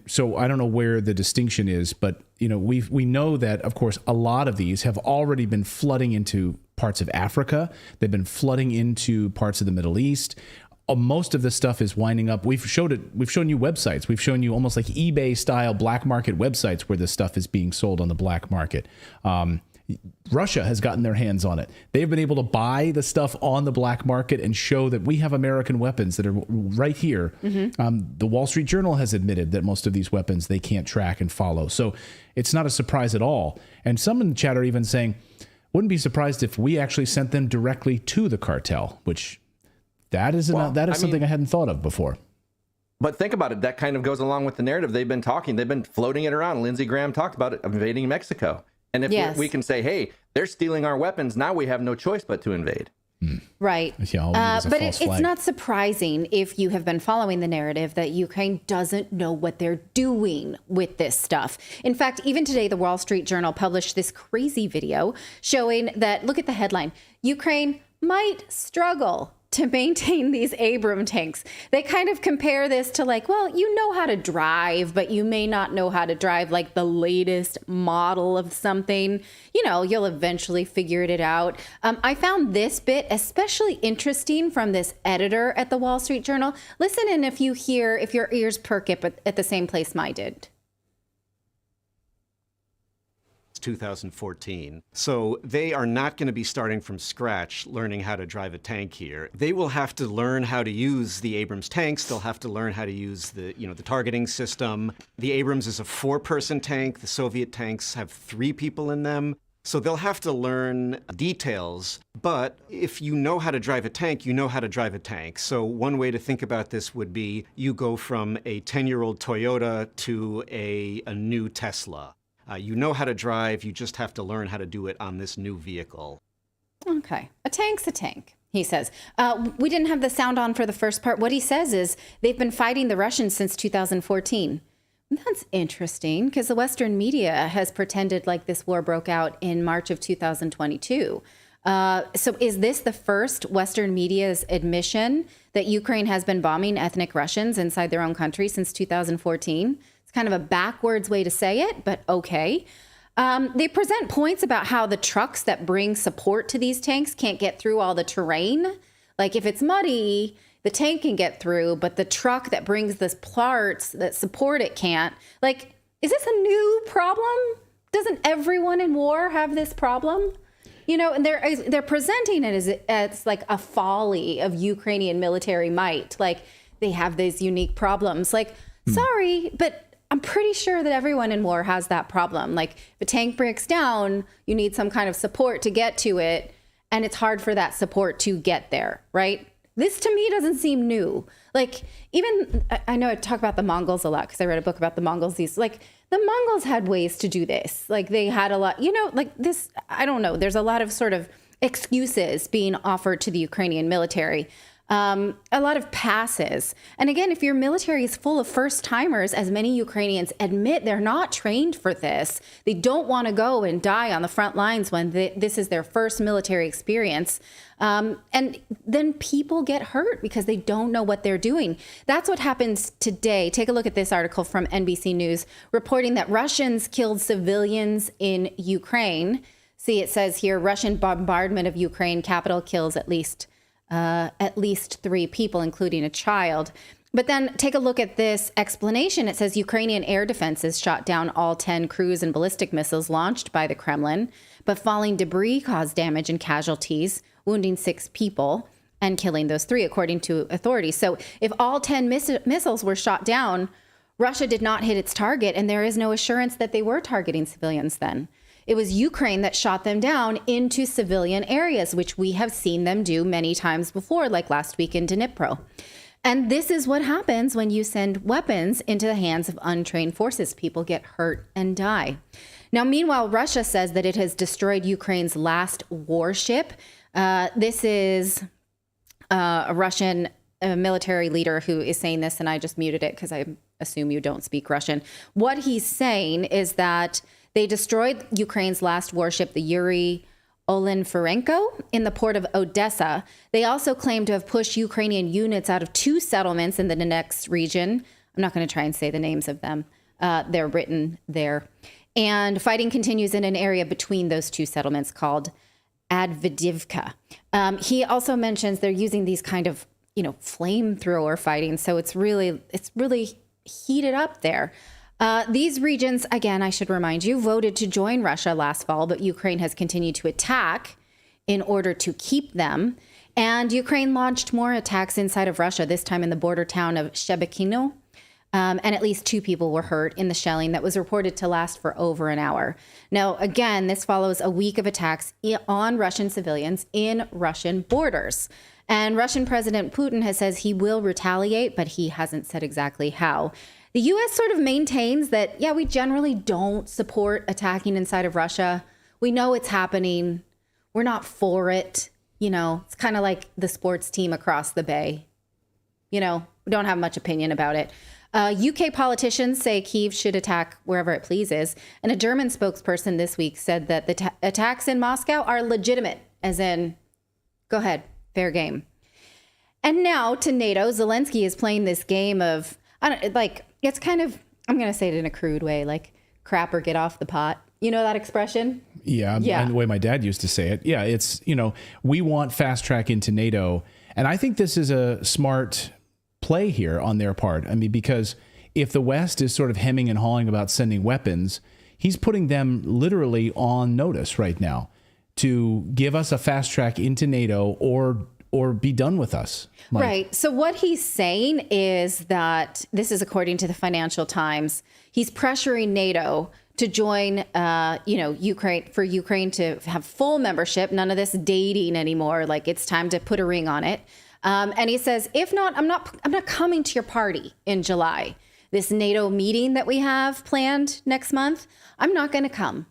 so I don't know where the distinction is, but we know that, of course, a lot of these have already been flooding into parts of Africa. They've been flooding into parts of the Middle East. Most of this stuff is winding up. We've shown you websites. We've shown you almost like eBay style black market websites where this stuff is being sold on the black market. Russia has gotten their hands on it. They've been able to buy the stuff on the black market and show that we have American weapons that are right here. The Wall Street Journal has admitted that most of these weapons they can't track and follow. So it's not a surprise at all. And some in the chat are even saying, wouldn't be surprised if we actually sent them directly to the cartel, which that is something I hadn't thought of before. But think about it. That kind of goes along with the narrative they've been talking. They've been floating it around. Lindsey Graham talked about it, invading Mexico. And if we can say, hey, they're stealing our weapons, now we have no choice but to invade. Right. But it's not surprising if you have been following the narrative that Ukraine doesn't know what they're doing with this stuff. In fact, even today, the Wall Street Journal published this crazy video showing that, look at the headline, Ukraine might struggle to maintain these Abrams tanks. They kind of compare this to like, well, you know how to drive, but you may not know how to drive like the latest model of something. You'll eventually figure it out. I found this bit especially interesting from this editor at the Wall Street Journal. Listen in if your ears perk up at the same place mine did. 2014. So they are not going to be starting from scratch learning how to drive a tank here. They will have to learn how to use the Abrams tanks. They'll have to learn how to use the targeting system. The Abrams is a 4-person tank. The Soviet tanks have 3 people in them. So they'll have to learn details. But if you know how to drive a tank, you know how to drive a tank. So one way to think about this would be you go from a 10-year-old Toyota to a new Tesla. You know how to drive, you just have to learn how to do it on this new vehicle. Okay. A tank's a tank, he says. We didn't have the sound on for the first part. What he says is they've been fighting the Russians since 2014. That's interesting because the Western media has pretended like this war broke out in March of 2022. So is this the first Western media's admission that Ukraine has been bombing ethnic Russians inside their own country since 2014? It's kind of a backwards way to say it, but okay. They present points about how the trucks that bring support to these tanks can't get through all the terrain. Like if it's muddy, the tank can get through, but the truck that brings the parts that support it can't. Like, is this a new problem? Doesn't everyone in war have this problem? You know, and they're presenting it as like a folly of Ukrainian military might. Like they have these unique problems. Like, sorry, but I'm pretty sure that everyone in war has that problem. Like if a tank breaks down, you need some kind of support to get to it. And it's hard for that support to get there, right? This to me doesn't seem new. Like even, I know I talk about the Mongols a lot because I read a book about the Mongols. The Mongols had ways to do this. Like they had a lot, like this, I don't know. There's a lot of sort of excuses being offered to the Ukrainian military. A lot of passes. And again, if your military is full of first timers, as many Ukrainians admit, they're not trained for this. They don't want to go and die on the front lines when this is their first military experience. And then people get hurt because they don't know what they're doing. That's what happens today. Take a look at this article from NBC News reporting that Russians killed civilians in Ukraine. See, it says here, Russian bombardment of Ukraine capital kills at least 3 people, including a child. But then take a look at this explanation. It says Ukrainian air defenses shot down all 10 cruise and ballistic missiles launched by the Kremlin, but falling debris caused damage and casualties, wounding 6 people and killing those 3, according to authorities. So if all 10 missiles were shot down, Russia did not hit its target, and there is no assurance that they were targeting civilians then. It was Ukraine that shot them down into civilian areas, which we have seen them do many times before, like last week in Dnipro. And this is what happens when you send weapons into the hands of untrained forces. People get hurt and die. Now, meanwhile, Russia says that it has destroyed Ukraine's last warship. This is a Russian military leader who is saying this, and I just muted it because I assume you don't speak Russian. What he's saying is that they destroyed Ukraine's last warship, the Yuri Olenferenko, in the port of Odessa. They also claim to have pushed Ukrainian units out of 2 settlements in the Donetsk region. I'm not going to try and say the names of them. They're written there. And fighting continues in an area between those 2 settlements called Advidivka. He also mentions they're using these kind of, flamethrower fighting. So it's really heated up there. These regions, again, I should remind you, voted to join Russia last fall, but Ukraine has continued to attack in order to keep them. And Ukraine launched more attacks inside of Russia, this time in the border town of Shebekino. And at least 2 people were hurt in the shelling that was reported to last for over an hour. Now, again, this follows a week of attacks on Russian civilians in Russian borders. And Russian President Putin has says he will retaliate, but he hasn't said exactly how. The U.S. sort of maintains that, yeah, we generally don't support attacking inside of Russia. We know it's happening. We're not for it. It's kind of like the sports team across the bay. We don't have much opinion about it. UK politicians say Kiev should attack wherever it pleases. And a German spokesperson this week said that the attacks in Moscow are legitimate, as in, go ahead, fair game. And now to NATO, Zelensky is playing this game of, it's kind of, I'm going to say it in a crude way, like crap or get off the pot. You know that expression? Yeah. And the way my dad used to say it. Yeah. It's, we want fast track into NATO. And I think this is a smart play here on their part. I mean, because if the West is sort of hemming and hawing about sending weapons, he's putting them literally on notice right now to give us a fast track into NATO or be done with us. Right. So what he's saying is that, this is according to the Financial Times, he's pressuring NATO to join, Ukraine to have full membership, none of this dating anymore. Like it's time to put a ring on it. And he says, if not, I'm not coming to your party in July. This NATO meeting that we have planned next month, I'm not going to come.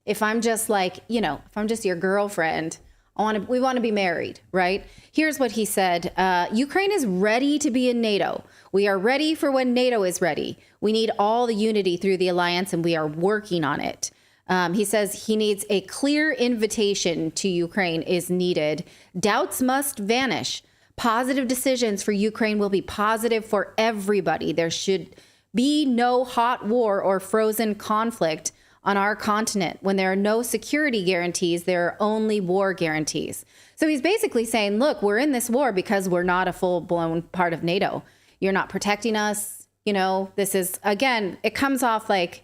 If I'm just if I'm just your girlfriend, we want to be married, right? Here's what he said. Ukraine is ready to be in NATO. We are ready for when NATO is ready. We need all the unity through the alliance, and we are working on it. He says he needs a clear invitation to Ukraine is needed. Doubts must vanish. Positive decisions for Ukraine will be positive for everybody. There should be no hot war or frozen conflict on our continent. When there are no security guarantees, there are only war guarantees. So he's basically saying, look, we're in this war because we're not a full-blown part of NATO. You're not protecting us. You know, this is, again, it comes off like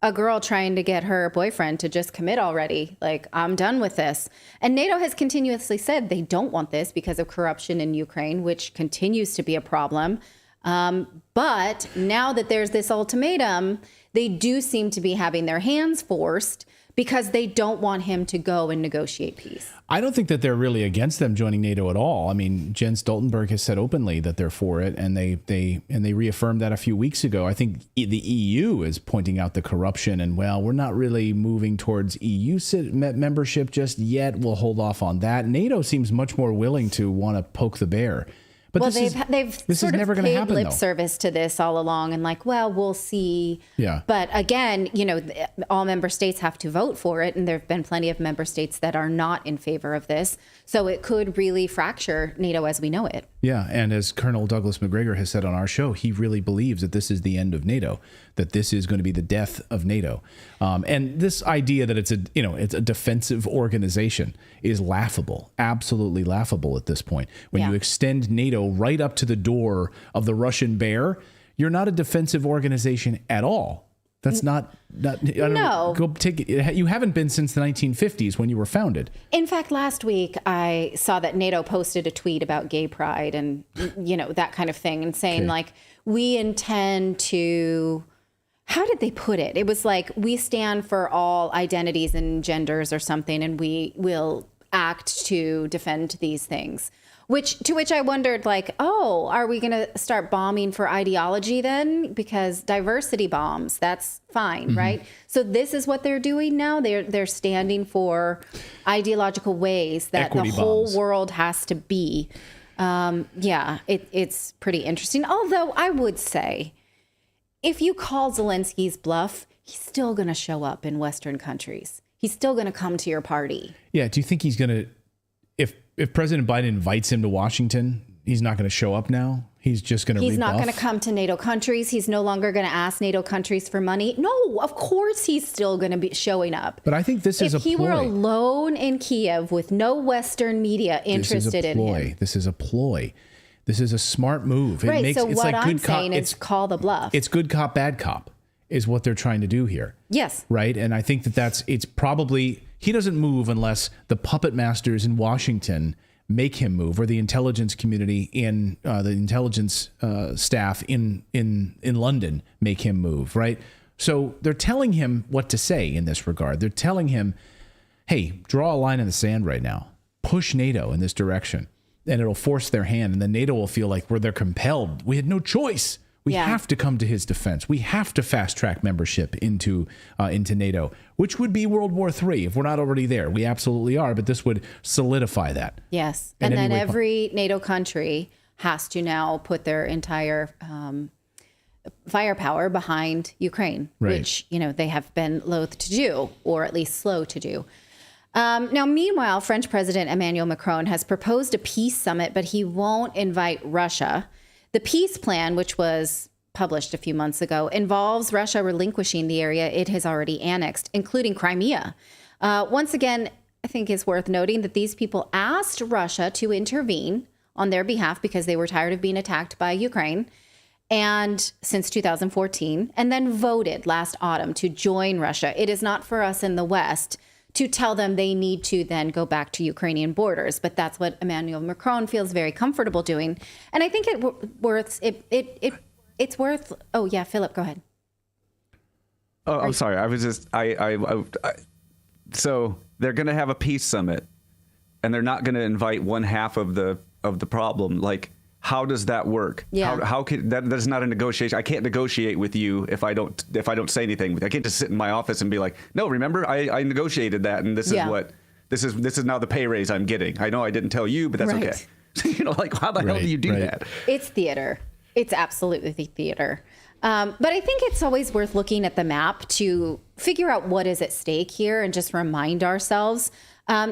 a girl trying to get her boyfriend to just commit already. Like, I'm done with this. And NATO has continuously said they don't want this because of corruption in Ukraine, which continues to be a problem. But now that there's this ultimatum, they do seem to be having their hands forced because they don't want him to go and negotiate peace. I don't think that they're really against them joining NATO at all. I mean, Jens Stoltenberg has said openly that they're for it, and they reaffirmed that a few weeks ago. I think the EU is pointing out the corruption, and well, we're not really moving towards EU membership just yet. We'll hold off on that. NATO seems much more willing to want to poke the bear. But well, they've sort of never paid happen, lip though. service to this all along and like, well, we'll see. Yeah. But again, you know, all member states have to vote for it. And there have been plenty of member states that are not in favor of this. So it could really fracture NATO as we know it. Yeah. And as Colonel Douglas McGregor has said on our show, he really believes that this is the end of NATO, that this is going to be the death of NATO. And this idea that it's a defensive organization is laughable, absolutely laughable at this point. When you extend NATO right up to the door of the Russian bear, you're not a defensive organization at all. That's not No. Go take it. You haven't been since the 1950s when you were founded. In fact, last week I saw that NATO posted a tweet about gay pride and, you know, that kind of thing, and saying like, we intend to, how did they put it? It was like, we stand for all identities and genders or something, and we will act to defend these things. To which I wondered, like, oh, are we going to start bombing for ideology then? Because diversity bombs, that's fine, right? So this is what they're doing now. They're standing for ideological ways that Equity the whole bombs. world has to be. It's pretty interesting. Although I would say, if you call Zelensky's bluff, he's still going to show up in Western countries. He's still going to come to your party. Yeah. Do you think he's going to, if President Biden invites him to Washington, he's not going to show up now? He's just going to He's rebuff? not going to come to NATO countries. He's no longer going to ask NATO countries for money. No, of course he's still going to be showing up. But I think this is a If he ploy. were alone in Kiev with no Western media interested in him. This is a ploy. This is a smart move. Right, so it's what like I'm good cop, saying is call the bluff. It's good cop, bad cop is what they're trying to do here. Yes. Right? And I think it's probably, he doesn't move unless the puppet masters in Washington make him move, or the intelligence community in the intelligence staff in London make him move, right? So they're telling him what to say in this regard. They're telling him, hey, draw a line in the sand right now. Push NATO in this direction, and it'll force their hand, and then NATO will feel like they're compelled. We had no choice. We have to come to his defense. We have to fast track membership into NATO, which would be World War III if we're not already there. We absolutely are, but this would solidify that. Yes. And And then anyway, every NATO country has to now put their entire firepower behind Ukraine, Right. which, you know, they have been loath to do, or at least slow to do. Now, meanwhile, French President Emmanuel Macron has proposed a peace summit, but he won't invite Russia. The peace plan, which was published a few months ago, involves Russia relinquishing the area it has already annexed, including Crimea. Once again, I think it's worth noting that these people asked Russia to intervene on their behalf because they were tired of being attacked by Ukraine, and since 2014, and then voted last autumn to join Russia. It is not for us in the West to tell them they need to then go back to Ukrainian borders. But that's what Emmanuel Macron feels very comfortable doing. And I think it's worth, oh yeah, Philip, go ahead. Oh, I'm sorry. I was just, so they're going to have a peace summit, and they're not going to invite one half of the problem. Like, how does that work? Yeah. How can that's not a negotiation. I can't negotiate with you if I don't say anything. I can't just sit in my office and be like, no, remember I negotiated that, and this is now the pay raise I'm getting. I know I didn't tell you, but that's Right. okay. You know, like, how the hell do you do that? It's theater. It's absolutely theater. But I think it's always worth looking at the map to figure out what is at stake here and just remind ourselves.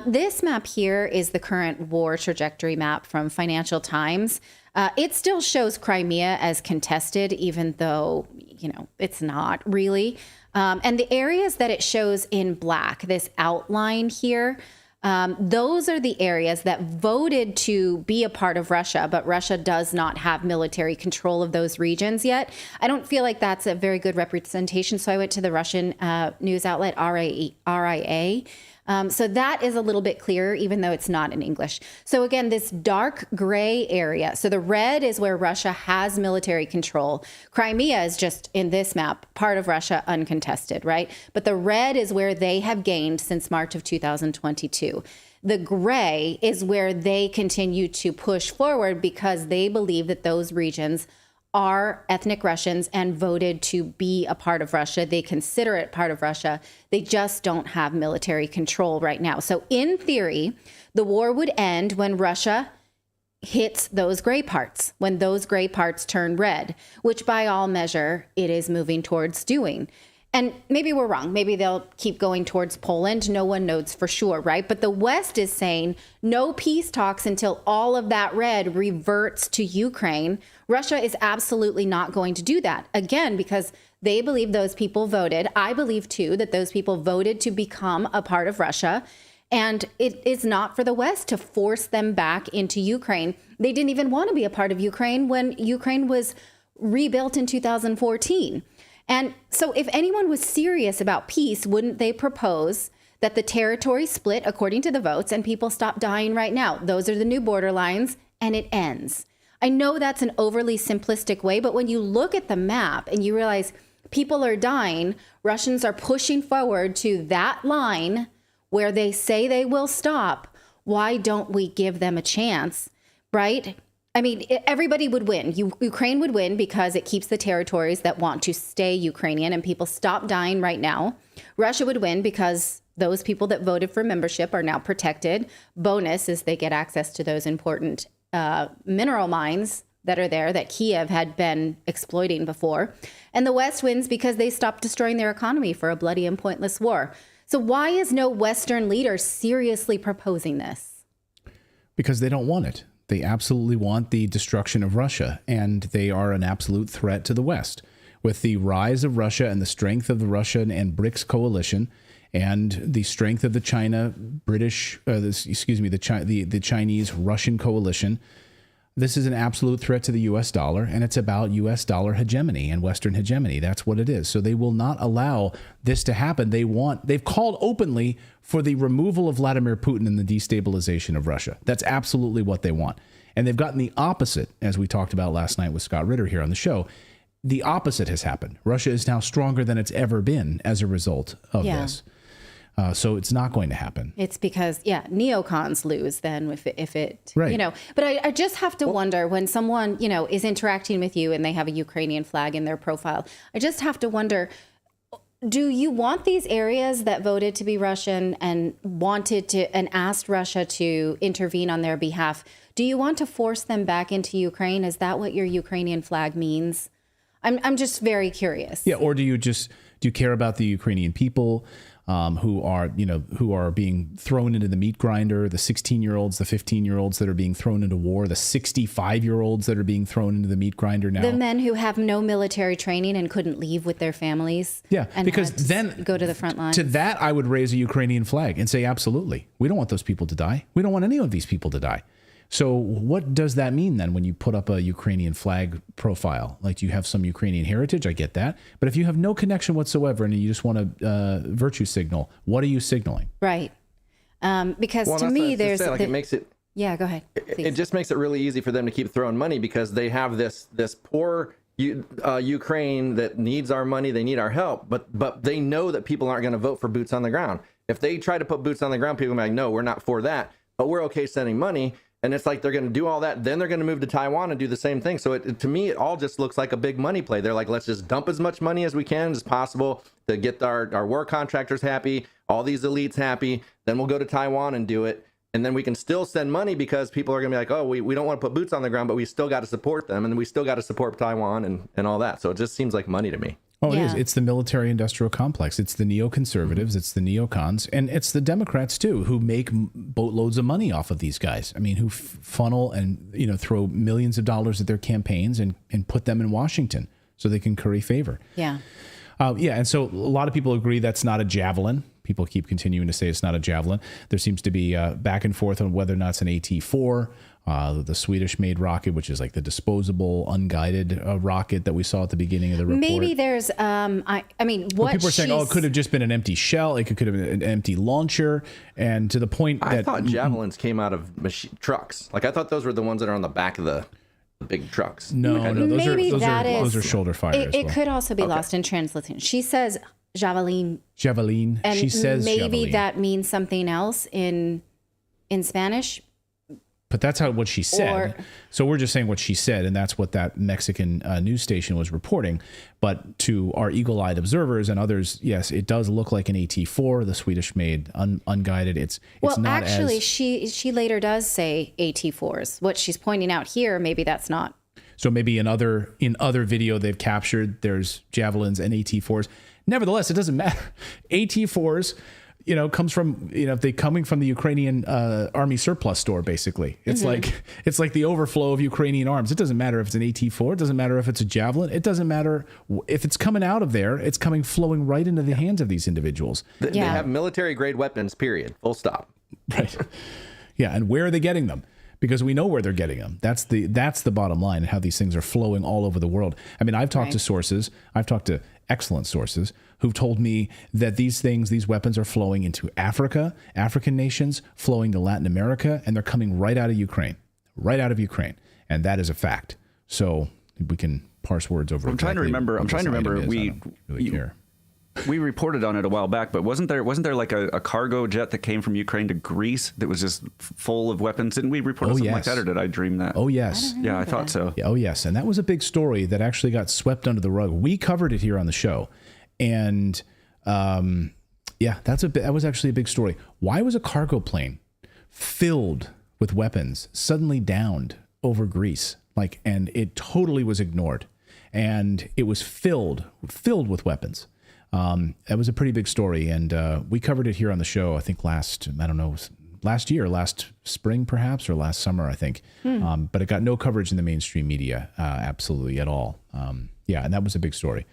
This map here is the current war trajectory map from Financial Times. It still shows Crimea as contested, even though, it's not really. And the areas that it shows in black, this outline here, those are the areas that voted to be a part of Russia, but Russia does not have military control of those regions yet. I don't feel like that's a very good representation, so I went to the Russian news outlet RIA. So that is a little bit clearer, even though it's not in English. So again, this dark gray area. So the red is where Russia has military control. Crimea is just in this map, part of Russia, uncontested, right? But the red is where they have gained since March of 2022. The gray is where they continue to push forward because they believe that those regions are ethnic Russians and voted to be a part of Russia. They consider it part of Russia. They just don't have military control right now. So in theory, the war would end when Russia hits those gray parts, when those gray parts turn red, which by all measure, it is moving towards doing. And maybe we're wrong. Maybe they'll keep going towards Poland. No one knows for sure, right? But the West is saying no peace talks until all of that red reverts to Ukraine. Russia is absolutely not going to do that. Again, because they believe those people voted. I believe, too, that those people voted to become a part of Russia. And it is not for the West to force them back into Ukraine. They didn't even want to be a part of Ukraine when Ukraine was rebuilt in 2014. And so if anyone was serious about peace, wouldn't they propose that the territory split according to the votes and people stop dying right now? Those are the new border lines, and it ends. I know that's an overly simplistic way, but when you look at the map and you realize people are dying, Russians are pushing forward to that line where they say they will stop, why don't we give them a chance, right? I mean, everybody would win. Ukraine would win because it keeps the territories that want to stay Ukrainian and people stop dying right now. Russia would win because those people that voted for membership are now protected. Bonus is they get access to those important mineral mines that are there that Kiev had been exploiting before. And the West wins because they stopped destroying their economy for a bloody and pointless war. So why is no Western leader seriously proposing this? Because they don't want it. They absolutely want the destruction of Russia, and they are an absolute threat to the West. With the rise of Russia and the strength of the Russian and BRICS coalition, and the strength of the the Chinese-Russian coalition, this is an absolute threat to the U.S. dollar, and it's about U.S. dollar hegemony and Western hegemony. That's what it is. So they will not allow this to happen. They've called openly for the removal of Vladimir Putin and the destabilization of Russia. That's absolutely what they want. And they've gotten the opposite, as we talked about last night with Scott Ritter here on the show. The opposite has happened. Russia is now stronger than it's ever been as a result of this. So it's not going to happen. It's because, neocons lose then if it, right. But I just have to wonder when someone, is interacting with you and they have a Ukrainian flag in their profile, I just have to wonder, do you want these areas that voted to be Russian and asked Russia to intervene on their behalf, do you want to force them back into Ukraine? Is that what your Ukrainian flag means? I'm just very curious. Yeah. Or do you care about the Ukrainian people? Who are being thrown into the meat grinder, the 16-year-olds, the 15-year-olds that are being thrown into war, the 65-year-olds that are being thrown into the meat grinder now. The men who have no military training and couldn't leave with their families. Yeah, and because then go to the front line. To that, I would raise a Ukrainian flag and say, absolutely, we don't want those people to die. We don't want any of these people to die. So what does that mean then when you put up a Ukrainian flag profile? Like, do you have some Ukrainian heritage? I get that. But if you have no connection whatsoever and you just want to virtue signal, what are you signaling? Right. Because to me, there's... it makes it... Yeah, go ahead. It just makes it really easy for them to keep throwing money because they have this poor Ukraine that needs our money. They need our help. But they know that people aren't going to vote for boots on the ground. If they try to put boots on the ground, people are like, no, we're not for that. But we're okay sending money. And it's like they're going to do all that. Then they're going to move to Taiwan and do the same thing. So to me, it all just looks like a big money play. They're like, let's just dump as much money as we can as possible to get our war contractors happy, all these elites happy. Then we'll go to Taiwan and do it. And then we can still send money because people are going to be like, oh, we don't want to put boots on the ground, but we still got to support them. And we still got to support Taiwan and all that. So it just seems like money to me. Oh, it is. It's the military-industrial complex. It's the neoconservatives. It's the neocons. And it's the Democrats, too, who make boatloads of money off of these guys. I mean, who funnel and, throw millions of dollars at their campaigns and put them in Washington so they can curry favor. Yeah. And so a lot of people agree that's not a javelin. People keep continuing to say it's not a javelin. There seems to be back and forth on whether or not it's an AT-4, the Swedish-made rocket, which is like the disposable, unguided rocket that we saw at the beginning of the report. Maybe there's, what people are saying, it could have just been an empty shell. It could have been an empty launcher. And to the point that... I thought javelins came out of trucks. Like, I thought those were the ones that are on the back of the big trucks. No, those are shoulder fire. It could also be lost in translation. She says javelin. Javelin. And she says maybe javelin. that means something else in Spanish. But that's what she said. So we're just saying what she said, and that's what that Mexican news station was reporting. But to our eagle-eyed observers and others, yes, it does look like an AT-4, the Swedish-made, unguided. It's not actually, as... she later does say AT-4s. What she's pointing out here, maybe that's not. So maybe in other video they've captured, there's javelins and AT-4s. Nevertheless, it doesn't matter. AT-4s... comes from, they coming from the Ukrainian army surplus store, basically. It's it's like the overflow of Ukrainian arms. It doesn't matter if it's an AT-4. It doesn't matter if it's a javelin. It doesn't matter if it's coming out of there. It's flowing right into the hands of these individuals. They have military-grade weapons, period. Full stop. Right. Yeah, and where are they getting them? Because we know where they're getting them. That's the bottom line, and how these things are flowing all over the world. I mean, I've talked to sources. I've talked to excellent sources who've told me that these weapons are flowing into Africa, African nations, flowing to Latin America, and they're coming right out of Ukraine. And that is a fact. So we can parse words over. I'm trying to remember. We really care. We reported on it a while back, but wasn't there like a cargo jet that came from Ukraine to Greece that was just full of weapons? Didn't we report on something like that, or did I dream that? Oh, yes. I thought so. Yeah, oh, yes. And that was a big story that actually got swept under the rug. We covered it here on the show. And that was actually a big story. Why was a cargo plane filled with weapons suddenly downed over Greece? And it totally was ignored. And it was filled with weapons. That was a pretty big story, and we covered it here on the show, I think last spring perhaps, or last summer, I think. But it got no coverage in the mainstream media, absolutely at all. And that was a big story.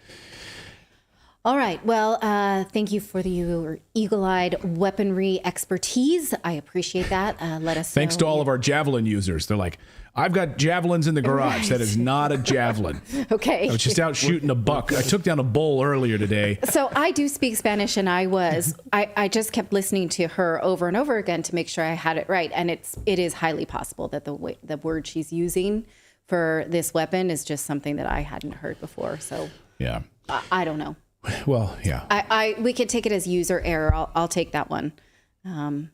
All right. Well, thank you for your eagle-eyed weaponry expertise. I appreciate that. Let us Thanks know. to all of our javelin users. They're like, I've got javelins in the garage. Right. That is not a javelin. Okay. I was just out shooting a buck. I took down a bull earlier today. So I do speak Spanish, and I just kept listening to her over and over again to make sure I had it right. And it is highly possible that the word she's using for this weapon is just something that I hadn't heard before. So yeah, I don't know. Well, yeah. We could take it as user error. I'll take that one, and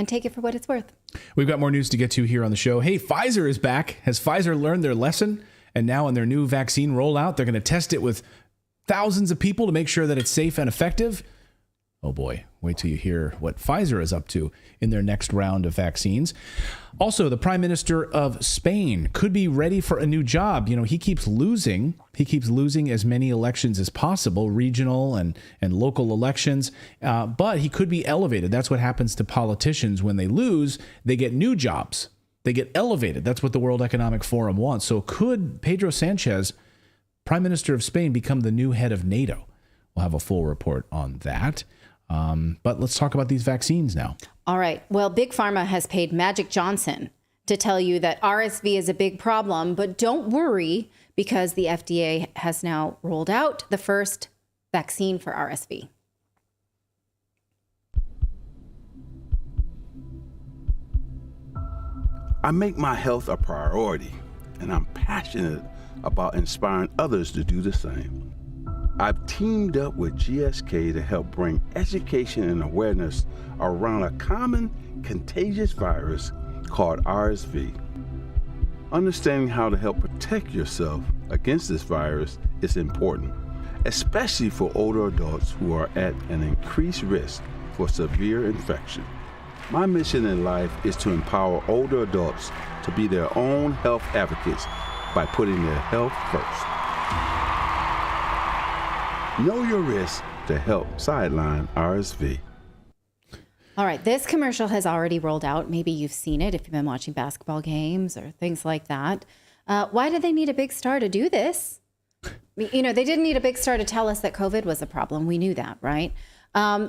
take it for what it's worth. We've got more news to get to here on the show. Hey, Pfizer is back. Has Pfizer learned their lesson? And now in their new vaccine rollout, they're going to test it with thousands of people to make sure that it's safe and effective. Oh boy, wait till you hear what Pfizer is up to in their next round of vaccines. Also, the Prime Minister of Spain could be ready for a new job. He keeps losing. He keeps losing as many elections as possible, regional and local elections. But he could be elevated. That's what happens to politicians when they lose. They get new jobs. They get elevated. That's what the World Economic Forum wants. So could Pedro Sanchez, Prime Minister of Spain, become the new head of NATO? We'll have a full report on that. But let's talk about these vaccines now. All right. Well, Big Pharma has paid Magic Johnson to tell you that RSV is a big problem, but don't worry because the FDA has now rolled out the first vaccine for RSV. I make my health a priority, and I'm passionate about inspiring others to do the same. I've teamed up with GSK to help bring education and awareness around a common contagious virus called RSV. Understanding how to help protect yourself against this virus is important, especially for older adults who are at an increased risk for severe infection. My mission in life is to empower older adults to be their own health advocates by putting their health first. Know your risk to help sideline RSV. All right, this commercial has already rolled out. Maybe you've seen it if you've been watching basketball games or things like that. Why do they need a big star to do this? You know, they didn't need a big star to tell us that COVID was a problem. We knew that, right?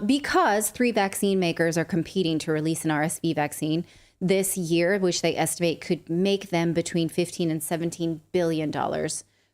Because 3 vaccine makers are competing to release an RSV vaccine this year, which they estimate could make them between $15 and $17 billion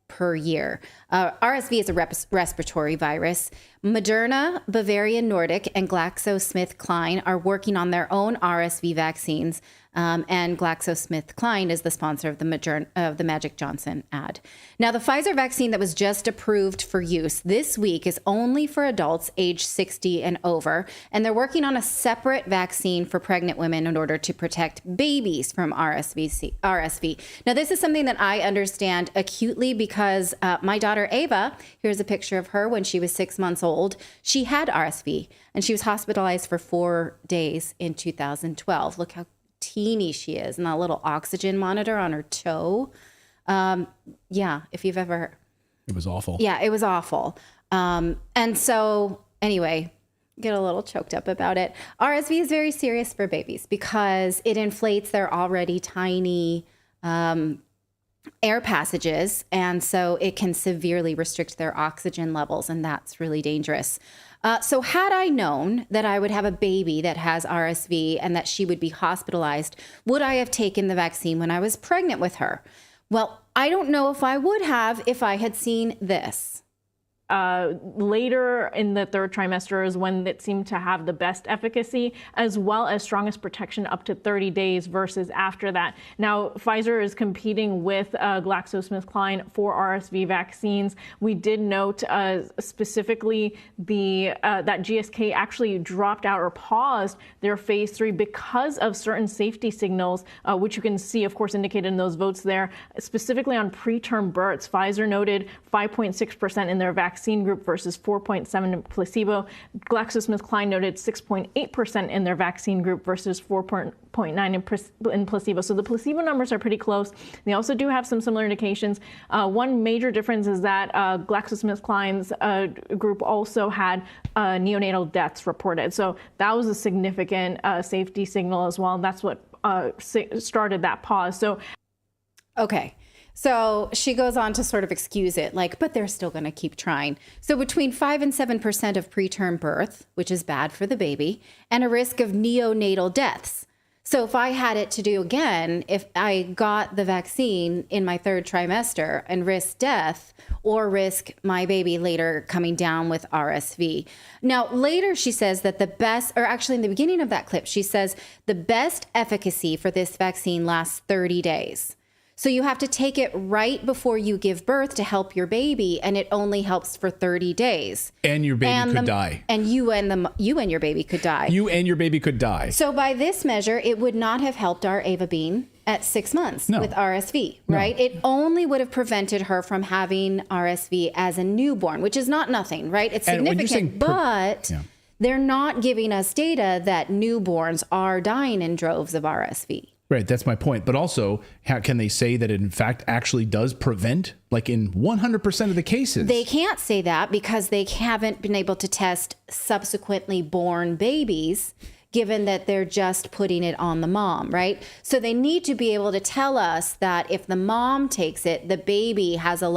per year. RSV is a respiratory virus. Moderna, Bavarian Nordic, and GlaxoSmithKline are working on their own RSV vaccines. And GlaxoSmithKline is the sponsor of the Magic Johnson ad. Now, the Pfizer vaccine that was just approved for use this week is only for adults age 60 and over, and they're working on a separate vaccine for pregnant women in order to protect babies from RSV. Now, this is something that I understand acutely because my daughter Ava, here's a picture of her when she was 6 months old. She had RSV, and she was hospitalized for 4 days in 2012. Look how teeny she is, and that little oxygen monitor on her toe. Yeah, if you've ever... It was awful. Yeah, it was awful. And so, anyway, get a little choked up about it. RSV is very serious for babies because it inflates their already tiny air passages, and so it can severely restrict their oxygen levels, and that's really dangerous. So had I known that I would have a baby that has RSV and that she would be hospitalized, would I have taken the vaccine when I was pregnant with her? Well, I don't know if I would have if I had seen this. Later in the 3rd trimester is when it seemed to have the best efficacy, as well as strongest protection up to 30 days versus after that. Now, Pfizer is competing with GlaxoSmithKline for RSV vaccines. We did note specifically that GSK actually dropped out or paused their phase 3 because of certain safety signals, which you can see, of course, indicated in those votes there, specifically on preterm births. Pfizer noted 5.6% in their vaccine group versus 4.7% in placebo. GlaxoSmithKline noted 6.8% in their vaccine group versus 4.9% in placebo. So the placebo numbers are pretty close. They also do have some similar indications. One major difference is that GlaxoSmithKline's group also had neonatal deaths reported. So that was a significant safety signal as well. That's what started that pause. So, okay. So she goes on to sort of excuse it, like, but they're still going to keep trying. So between 5 and 7% of preterm birth, which is bad for the baby, and a risk of neonatal deaths. So if I had it to do again, if I got the vaccine in my 3rd trimester and risk death or risk my baby later coming down with RSV. Now, later she says that the best, or actually in the beginning of that clip, she says the best efficacy for this vaccine lasts 30 days. So you have to take it right before you give birth to help your baby, and it only helps for 30 days. And your baby could die. And you and your baby could die. You and your baby could die. So by this measure, it would not have helped our Ava Bean at 6 months with RSV, right? It only would have prevented her from having RSV as a newborn, which is not nothing, right? It's significant, but they're not giving us data that newborns are dying in droves of RSV. Right, that's my point. But also, how can they say that it in fact actually does prevent, like in 100% of the cases? They can't say that because they haven't been able to test subsequently born babies, given that they're just putting it on the mom, right? So they need to be able to tell us that if the mom takes it, the baby has a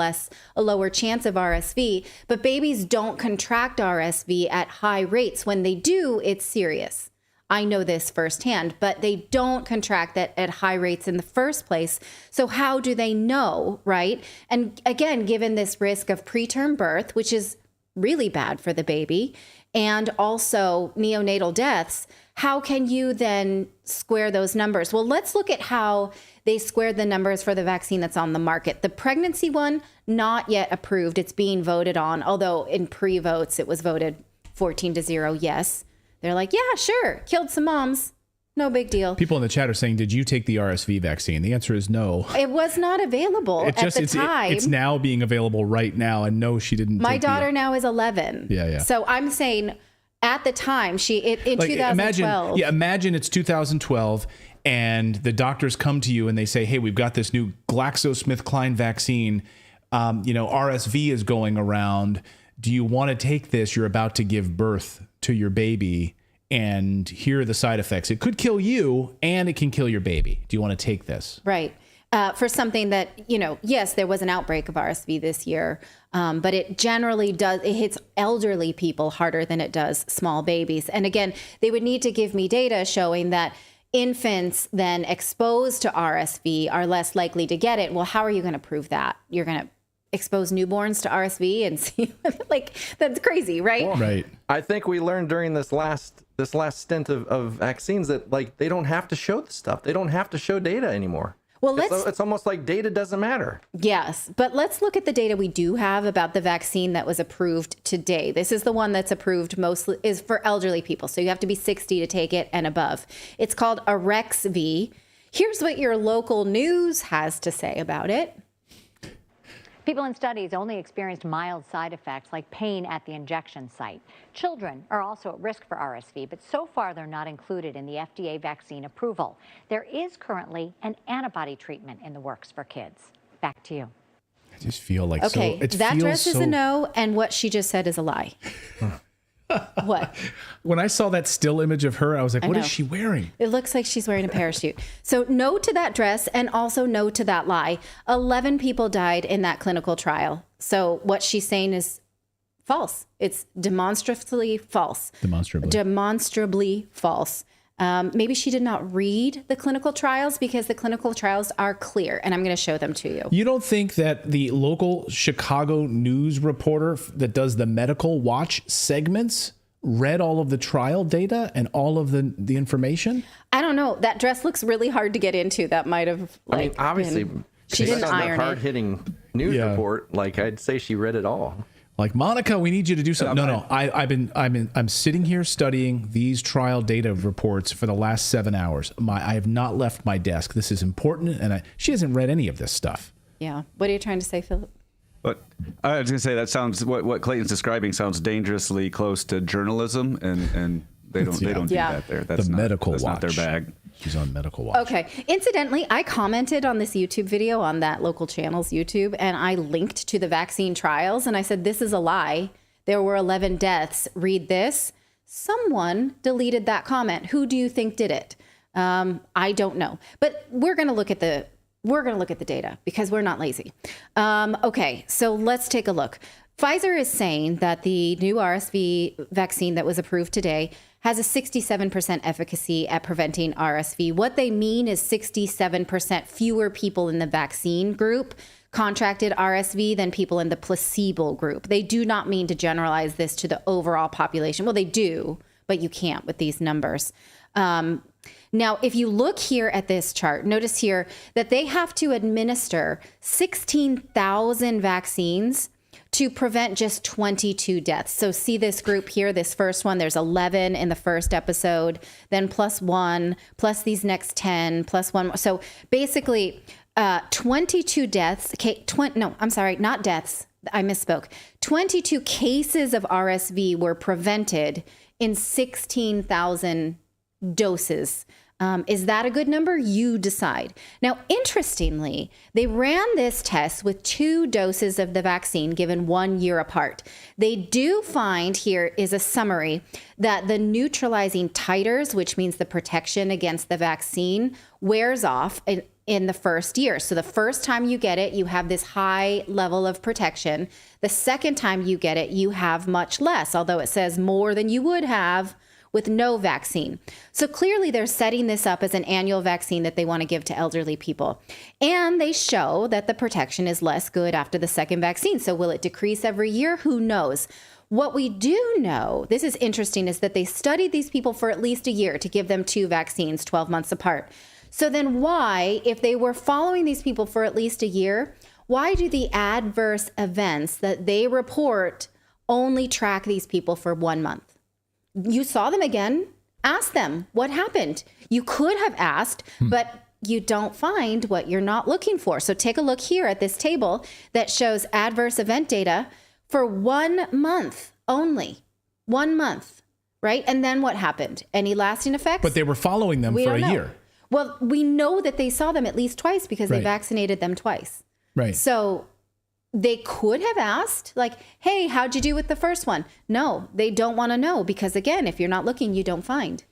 lower chance of RSV, but babies don't contract RSV at high rates. When they do, it's serious. I know this firsthand, but they don't contract that at high rates in the first place. So how do they know, right? And again, given this risk of preterm birth, which is really bad for the baby, and also neonatal deaths, how can you then square those numbers? Well, let's look at how they squared the numbers for the vaccine that's on the market. The pregnancy one, not yet approved. It's being voted on, although in pre-votes, it was voted 14-0 yes. They're like, yeah, sure, killed some moms. No big deal. People in the chat are saying, did you take the RSV vaccine? The answer is no. It was not available at the time. It's now being available right now. And no, she didn't. My daughter now is 11. Yeah. So I'm saying at the time, in 2012. Imagine it's 2012 and the doctors come to you and they say, hey, we've got this new GlaxoSmithKline vaccine. RSV is going around. Do you want to take this? You're about to give birth to your baby. And here are the side effects. It could kill you and it can kill your baby. Do you want to take this? Right. For something that, yes, there was an outbreak of RSV this year, but it generally it hits elderly people harder than it does small babies. And again, they would need to give me data showing that infants then exposed to RSV are less likely to get it. Well, how are you going to prove that? You're going to expose newborns to RSV and see, that's crazy, right? Well, right. I think we learned during this last stint of vaccines that they don't have to show the stuff. They don't have to show data anymore. Well, it's almost like data doesn't matter. Yes, but let's look at the data we do have about the vaccine that was approved today. This is the one that's approved mostly is for elderly people. So you have to be 60 to take it and above. It's called RSV. Here's what your local news has to say about it. People in studies only experienced mild side effects like pain at the injection site. Children are also at risk for RSV, but so far they're not included in the FDA vaccine approval. There is currently an antibody treatment in the works for kids. Back to you. I just feel like that dress is a no, and what she just said is a lie. What? When I saw that still image of her, I was like, what is she wearing? It looks like she's wearing a parachute. So no to that dress and also no to that lie. 11 people died in that clinical trial. So what she's saying is false. It's demonstrably false. Demonstrably false. Maybe she did not read the clinical trials because the clinical trials are clear, and I'm going to show them to you. You don't think that the local Chicago news reporter that does the Medical Watch segments read all of the trial data and all of the information? I don't know. That dress looks really hard to get into. That might have, obviously, she didn't iron it. Hard-hitting news report. I'd say she read it all. Like, Monica, we need you to do something. No. I'm sitting here studying these trial data reports for the last 7 hours. I have not left my desk. This is important, and she hasn't read any of this stuff. Yeah. What are you trying to say, Philip? But I was going to say that sounds what Clayton's describing sounds dangerously close to journalism, and they don't do that there. That's not their bag. She's on Medical Watch. Okay. Incidentally, I commented on this YouTube video on that local channel's YouTube, and I linked to the vaccine trials, and I said, this is a lie. There were 11 deaths. Read this. Someone deleted that comment. Who do you think did it? I don't know. But we're going to look at the data because we're not lazy. Okay, so let's take a look. Pfizer is saying that the new RSV vaccine that was approved today has a 67% efficacy at preventing RSV. What they mean is 67% fewer people in the vaccine group contracted RSV than people in the placebo group. They do not mean to generalize this to the overall population. Well, they do, but you can't with these numbers. Now, if you look here at this chart, notice here that they have to administer 16,000 vaccines to prevent just 22 deaths. So see this group here, this first one, there's 11 in the first episode, then plus 1, plus these next 10, plus 1 more. So basically 22 deaths, not deaths, I misspoke. 22 cases of RSV were prevented in 16,000 doses. Is that a good number? You decide. Now, interestingly, they ran this test with 2 doses of the vaccine given 1 year apart. They do find, here is a summary, that the neutralizing titers, which means the protection against the vaccine, wears off in the first year. So the first time you get it, you have this high level of protection. The second time you get it, you have much less, although it says more than you would have with no vaccine. So clearly they're setting this up as an annual vaccine that they want to give to elderly people. And they show that the protection is less good after the second vaccine. So will it decrease every year? Who knows? What we do know, this is interesting, is that they studied these people for at least a year to give them 2 vaccines 12 months apart. So then why, if they were following these people for at least a year, why do the adverse events that they report only track these people for 1 month? You saw them again, ask them what happened. You could have asked, but you don't find what you're not looking for. So take a look here at this table that shows adverse event data for 1 month only. 1 month. right? And then what happened? Any lasting effects? But they were following them for a year. Well, we know that they saw them at least twice because they vaccinated them twice. Right. So they could have asked, like, hey, how'd you do with the first one? No, they don't want to know because, again, if you're not looking, you don't find.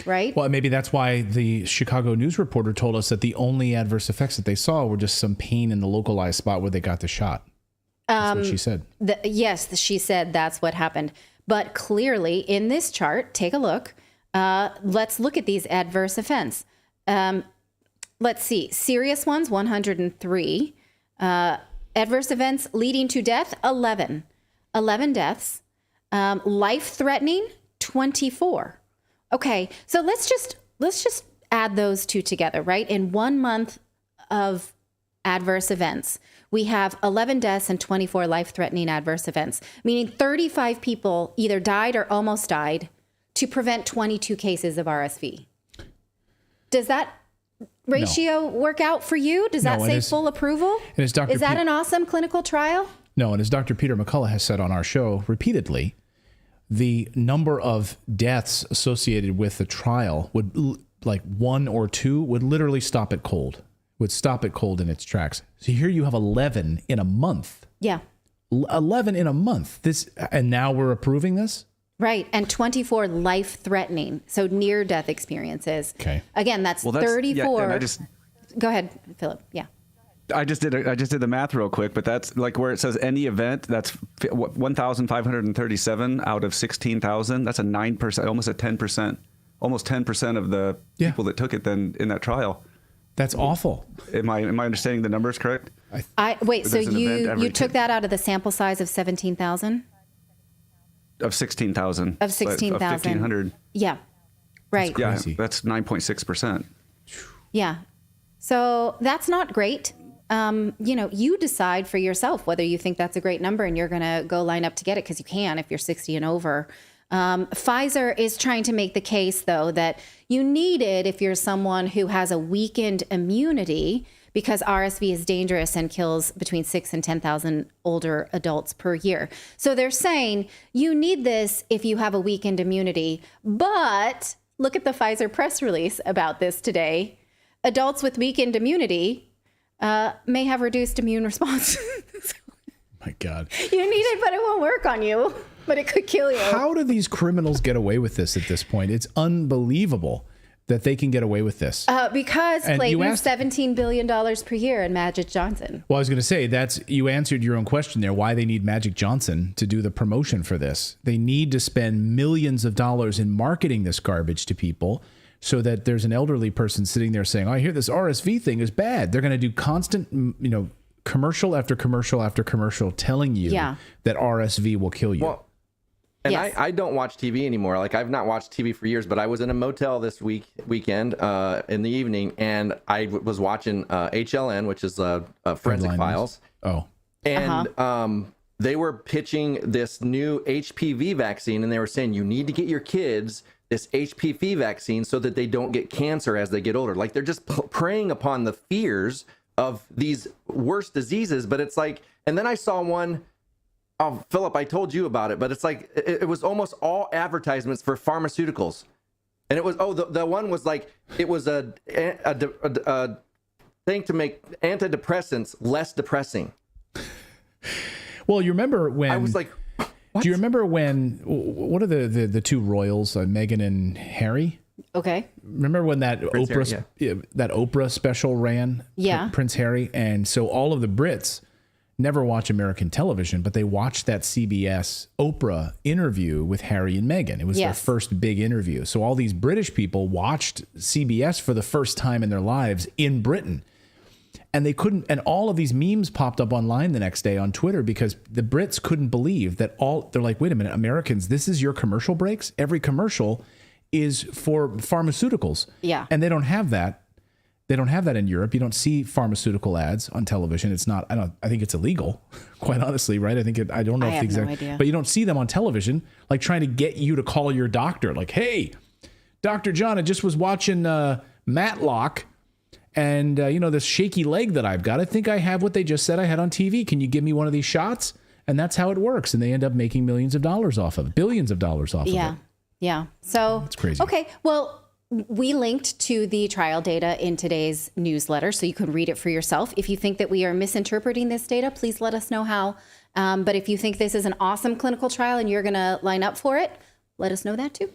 Right. Well, maybe that's why the Chicago news reporter told us that the only adverse effects that they saw were just some pain in the localized spot where they got the shot. That's what she said. Yes, she said that's what happened. But clearly in this chart, take a look. Let's look at these adverse events. Let's see. Serious ones, 103. Adverse events leading to death, 11. 11 deaths. Life-threatening, 24. Okay, so let's just add those two together, right? In 1 month of adverse events, we have 11 deaths and 24 life-threatening adverse events, meaning 35 people either died or almost died to prevent 22 cases of RSV. Does that ratio work out for you? Does that say full approval? And as Is that an awesome clinical trial? No, and as Dr. Peter McCullough has said on our show repeatedly, the number of deaths associated with the trial would, like 1 or 2, would literally stop it cold. Would stop it cold in its tracks. So here you have 11 in a month. Yeah. 11 in a month. And now we're approving this? Right. And 24 life-threatening. So near-death experiences. Okay. Again, that's 34. Yeah, Go ahead, Philip. Yeah. I just did the math real quick, but that's like where it says any event, that's 1,537 out of 16,000. That's a 9%, almost a 10%, almost 10% of the people that took it then in that trial. That's awful. Am I understanding the numbers correct? Wait, so you took that out of the sample size of 17,000? Of 16,000. Of 16,000. Of 1,500. Yeah. Right. Yeah, that's 9.6%. Yeah. So that's not great. You decide for yourself whether you think that's a great number and you're going to go line up to get it because you can if you're 60 and over. Pfizer is trying to make the case, though, that you need it if you're someone who has a weakened immunity because RSV is dangerous and kills between 6,000 and 10,000 older adults per year. So they're saying you need this if you have a weakened immunity. But look at the Pfizer press release about this today. Adults with weakened immunity may have reduced immune response. My God. You need it, but it won't work on you. But it could kill you. How do these criminals get away with this at this point? It's unbelievable that they can get away with this. Because Clayton, $17 billion per year and Magic Johnson. Well, I was going to say, you answered your own question there, why they need Magic Johnson to do the promotion for this. They need to spend millions of dollars in marketing this garbage to people so that there's an elderly person sitting there saying, I hear this RSV thing is bad. They're going to do constant, commercial after commercial after commercial telling you that RSV will kill you. Well, and I don't watch TV anymore. Like, I've not watched TV for years, but I was in a motel this weekend in the evening, and I was watching HLN, which is Forensic Files. Oh. And they were pitching this new HPV vaccine, and they were saying you need to get your kids this HPV vaccine so that they don't get cancer as they get older. Like, they're just preying upon the fears of these worse diseases. But it's like, and then I saw one, Philip, I told you about it, but it's like, it was almost all advertisements for pharmaceuticals. And it was, the one was like, it was a thing to make antidepressants less depressing. Well, you remember when I was like, what? Do you remember when, what are the two royals, Meghan and Harry? Okay. Remember when that Oprah special ran? Yeah. Prince Harry. And so all of the Brits never watch American television, but they watched that CBS Oprah interview with Harry and Meghan. It was their first big interview. So all these British people watched CBS for the first time in their lives in Britain. And they couldn't, and all of these memes popped up online the next day on Twitter because the Brits couldn't believe that they're like, wait a minute, Americans, this is your commercial breaks? Every commercial is for pharmaceuticals. Yeah. And they don't have that. They don't have that in Europe. You don't see pharmaceutical ads on television. It's not, I think it's illegal, quite honestly, right? I don't know if the exact, idea. But you don't see them on television, like trying to get you to call your doctor. Like, hey, Dr. John, I just was watching Matlock. And, this shaky leg that I've got, I think I have what they just said I had on TV. Can you give me one of these shots? And that's how it works. And they end up making millions of dollars off of it, billions of dollars off of it. Yeah. So it's crazy. Okay. Well, we linked to the trial data in today's newsletter, so you can read it for yourself. If you think that we are misinterpreting this data, please let us know how. But if you think this is an awesome clinical trial and you're going to line up for it, let us know that too.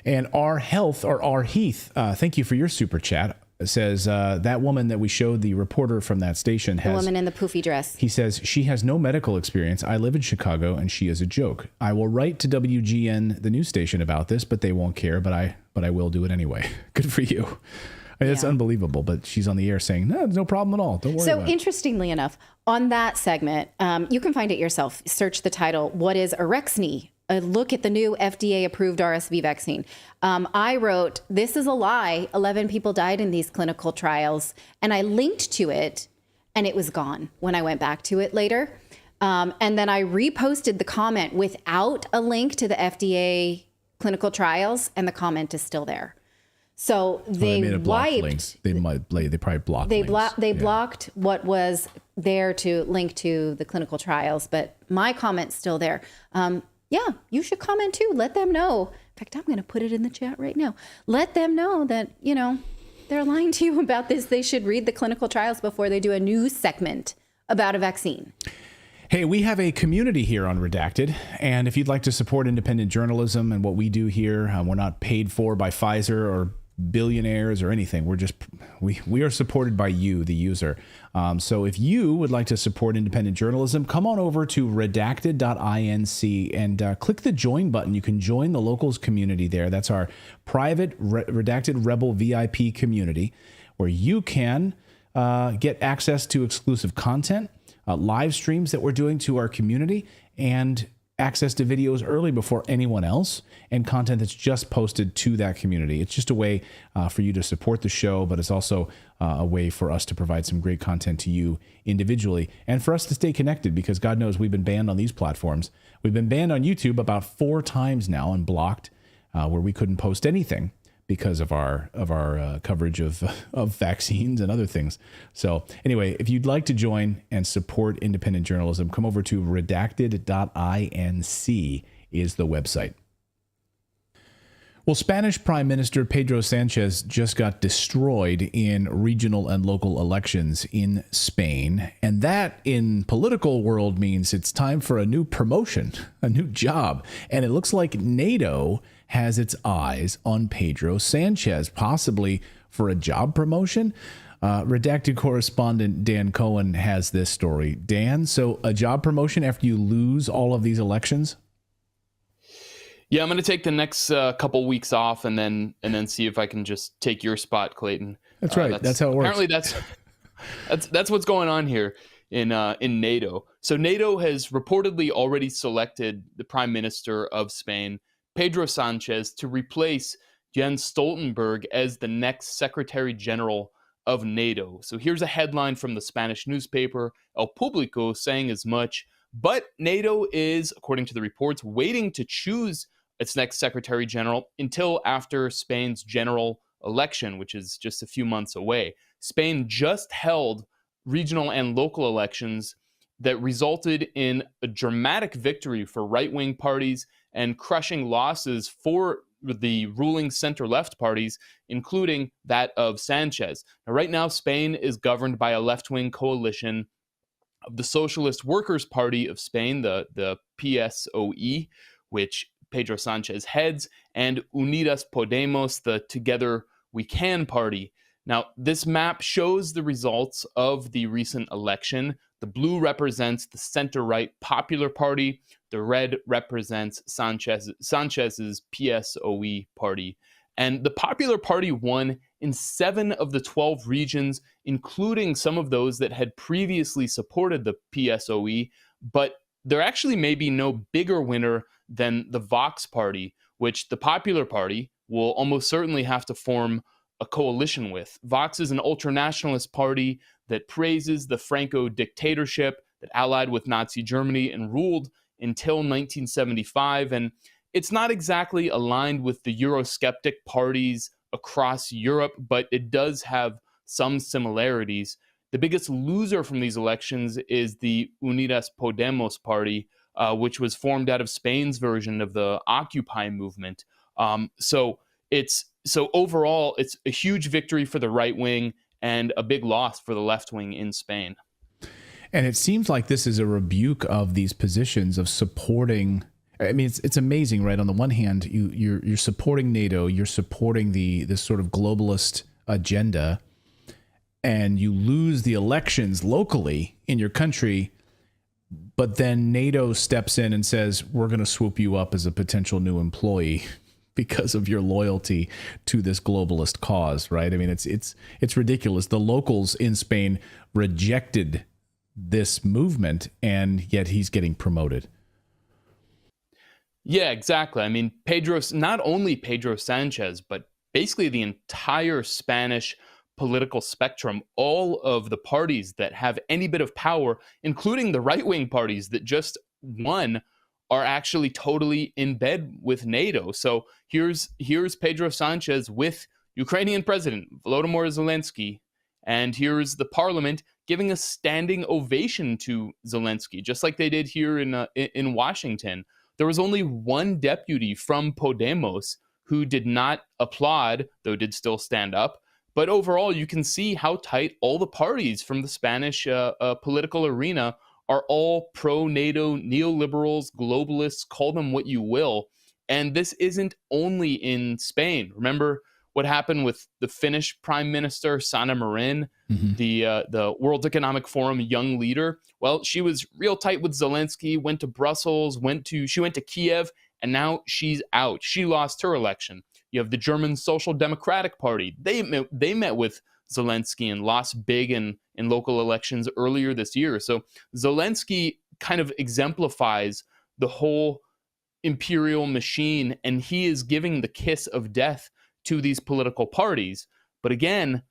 And our Health, or our Heath, thank you for your super chat. Says that woman that we showed, the reporter from that station, The woman in the poofy dress. He says, she has no medical experience. I live in Chicago and she is a joke. I will write to WGN, the news station, about this, but they won't care. But I will do it anyway. Good for you. I mean, it's unbelievable. But she's on the air saying, no, no problem at all. Don't worry So about it. interestingly enough, on that segment, you can find it yourself. Search the title, What is Arexvy? A look at the new FDA-approved RSV vaccine. I wrote, this is a lie. 11 people died in these clinical trials. And I linked to it, and it was gone when I went back to it later. And then I reposted the comment without a link to the FDA clinical trials, and the comment is still there. So they made a block wiped. links. They probably blocked They links. blocked what was there to link to the clinical trials, but my comment's still there. Yeah, you should comment too. Let them know. In fact, I'm going to put it in the chat right now. Let them know that, they're lying to you about this. They should read the clinical trials before they do a news segment about a vaccine. Hey, we have a community here on Redacted, and if you'd like to support independent journalism and what we do here, we're not paid for by Pfizer or billionaires or anything. We are supported by you, the user. So if you would like to support independent journalism, come on over to redacted.inc and click the join button. You can join the locals community there. That's our private Redacted Rebel VIP community, where you can get access to exclusive content, live streams that we're doing to our community, and access to videos early before anyone else, and content that's just posted to that community. It's just a way for you to support the show, but it's also a way for us to provide some great content to you individually, and for us to stay connected, because God knows we've been banned on these platforms. We've been banned on YouTube about 4 times now and blocked, where we couldn't post anything because of our coverage of vaccines and other things. So anyway, if you'd like to join and support independent journalism, come over to redacted.inc is the website. Well, Spanish Prime Minister Pedro Sanchez just got destroyed in regional and local elections in Spain. And that, in political world, means it's time for a new promotion, a new job. And it looks like NATO has its eyes on Pedro Sanchez, possibly for a job promotion. Redacted correspondent Dan Cohen has this story. Dan, so a job promotion after you lose all of these elections? Yeah, I'm going to take the next couple weeks off and then see if I can just take your spot, Clayton. That's right. That's how it works. Apparently, that's what's going on here in NATO. So NATO has reportedly already selected the Prime Minister of Spain, Pedro Sanchez, to replace Jens Stoltenberg as the next Secretary General of NATO. So here's a headline from the Spanish newspaper El Público saying as much. But NATO is, according to the reports, waiting to choose its next Secretary General until after Spain's general election, which is just a few months away. Spain just held regional and local elections that resulted in a dramatic victory for right-wing parties and crushing losses for the ruling center-left parties, including that of Sanchez. Now, right now, Spain is governed by a left-wing coalition of the Socialist Workers' Party of Spain, the PSOE, which Pedro Sanchez heads, and Unidas Podemos, the Together We Can party. Now, this map shows the results of the recent election. The blue represents the center-right Popular Party. The red represents Sanchez's PSOE party. And the Popular Party won in 7 of the 12 regions, including some of those that had previously supported the PSOE. But there actually may be no bigger winner than the Vox Party, which the Popular Party will almost certainly have to form a coalition with. Vox is an ultranationalist party that praises the Franco dictatorship that allied with Nazi Germany and ruled until 1975. And it's not exactly aligned with the Eurosceptic parties across Europe, but it does have some similarities. The biggest loser from these elections is the Unidas Podemos party, which was formed out of Spain's version of the Occupy movement. So overall, it's a huge victory for the right wing and a big loss for the left wing in Spain. And it seems like this is a rebuke of these positions of supporting. I mean, it's amazing, right? On the one hand, you're supporting NATO, you're supporting this sort of globalist agenda, and you lose the elections locally in your country, but then NATO steps in and says, we're going to swoop you up as a potential new employee because of your loyalty to this globalist cause, right? I mean, it's ridiculous. The locals in Spain rejected this movement, and yet he's getting promoted. Yeah, exactly. I mean, not only Pedro Sanchez, but basically the entire Spanish political spectrum, all of the parties that have any bit of power, including the right-wing parties that just won, are actually totally in bed with NATO. So here's Pedro Sanchez with Ukrainian President Volodymyr Zelensky, and here's the parliament giving a standing ovation to Zelensky, just like they did here in Washington. There was only one deputy from Podemos who did not applaud, though did still stand up. But overall, you can see how tight all the parties from the Spanish political arena are all pro-NATO, neoliberals, globalists, call them what you will. And this isn't only in Spain. Remember what happened with the Finnish Prime Minister, Sanna Marin, the World Economic Forum young leader? Well, she was real tight with Zelensky, went to Brussels, she went to Kiev, and now she's out. She lost her election. You have the German Social Democratic Party. They met with Zelensky and lost big in local elections earlier this year. So Zelensky kind of exemplifies the whole imperial machine, and he is giving the kiss of death to these political parties. But again,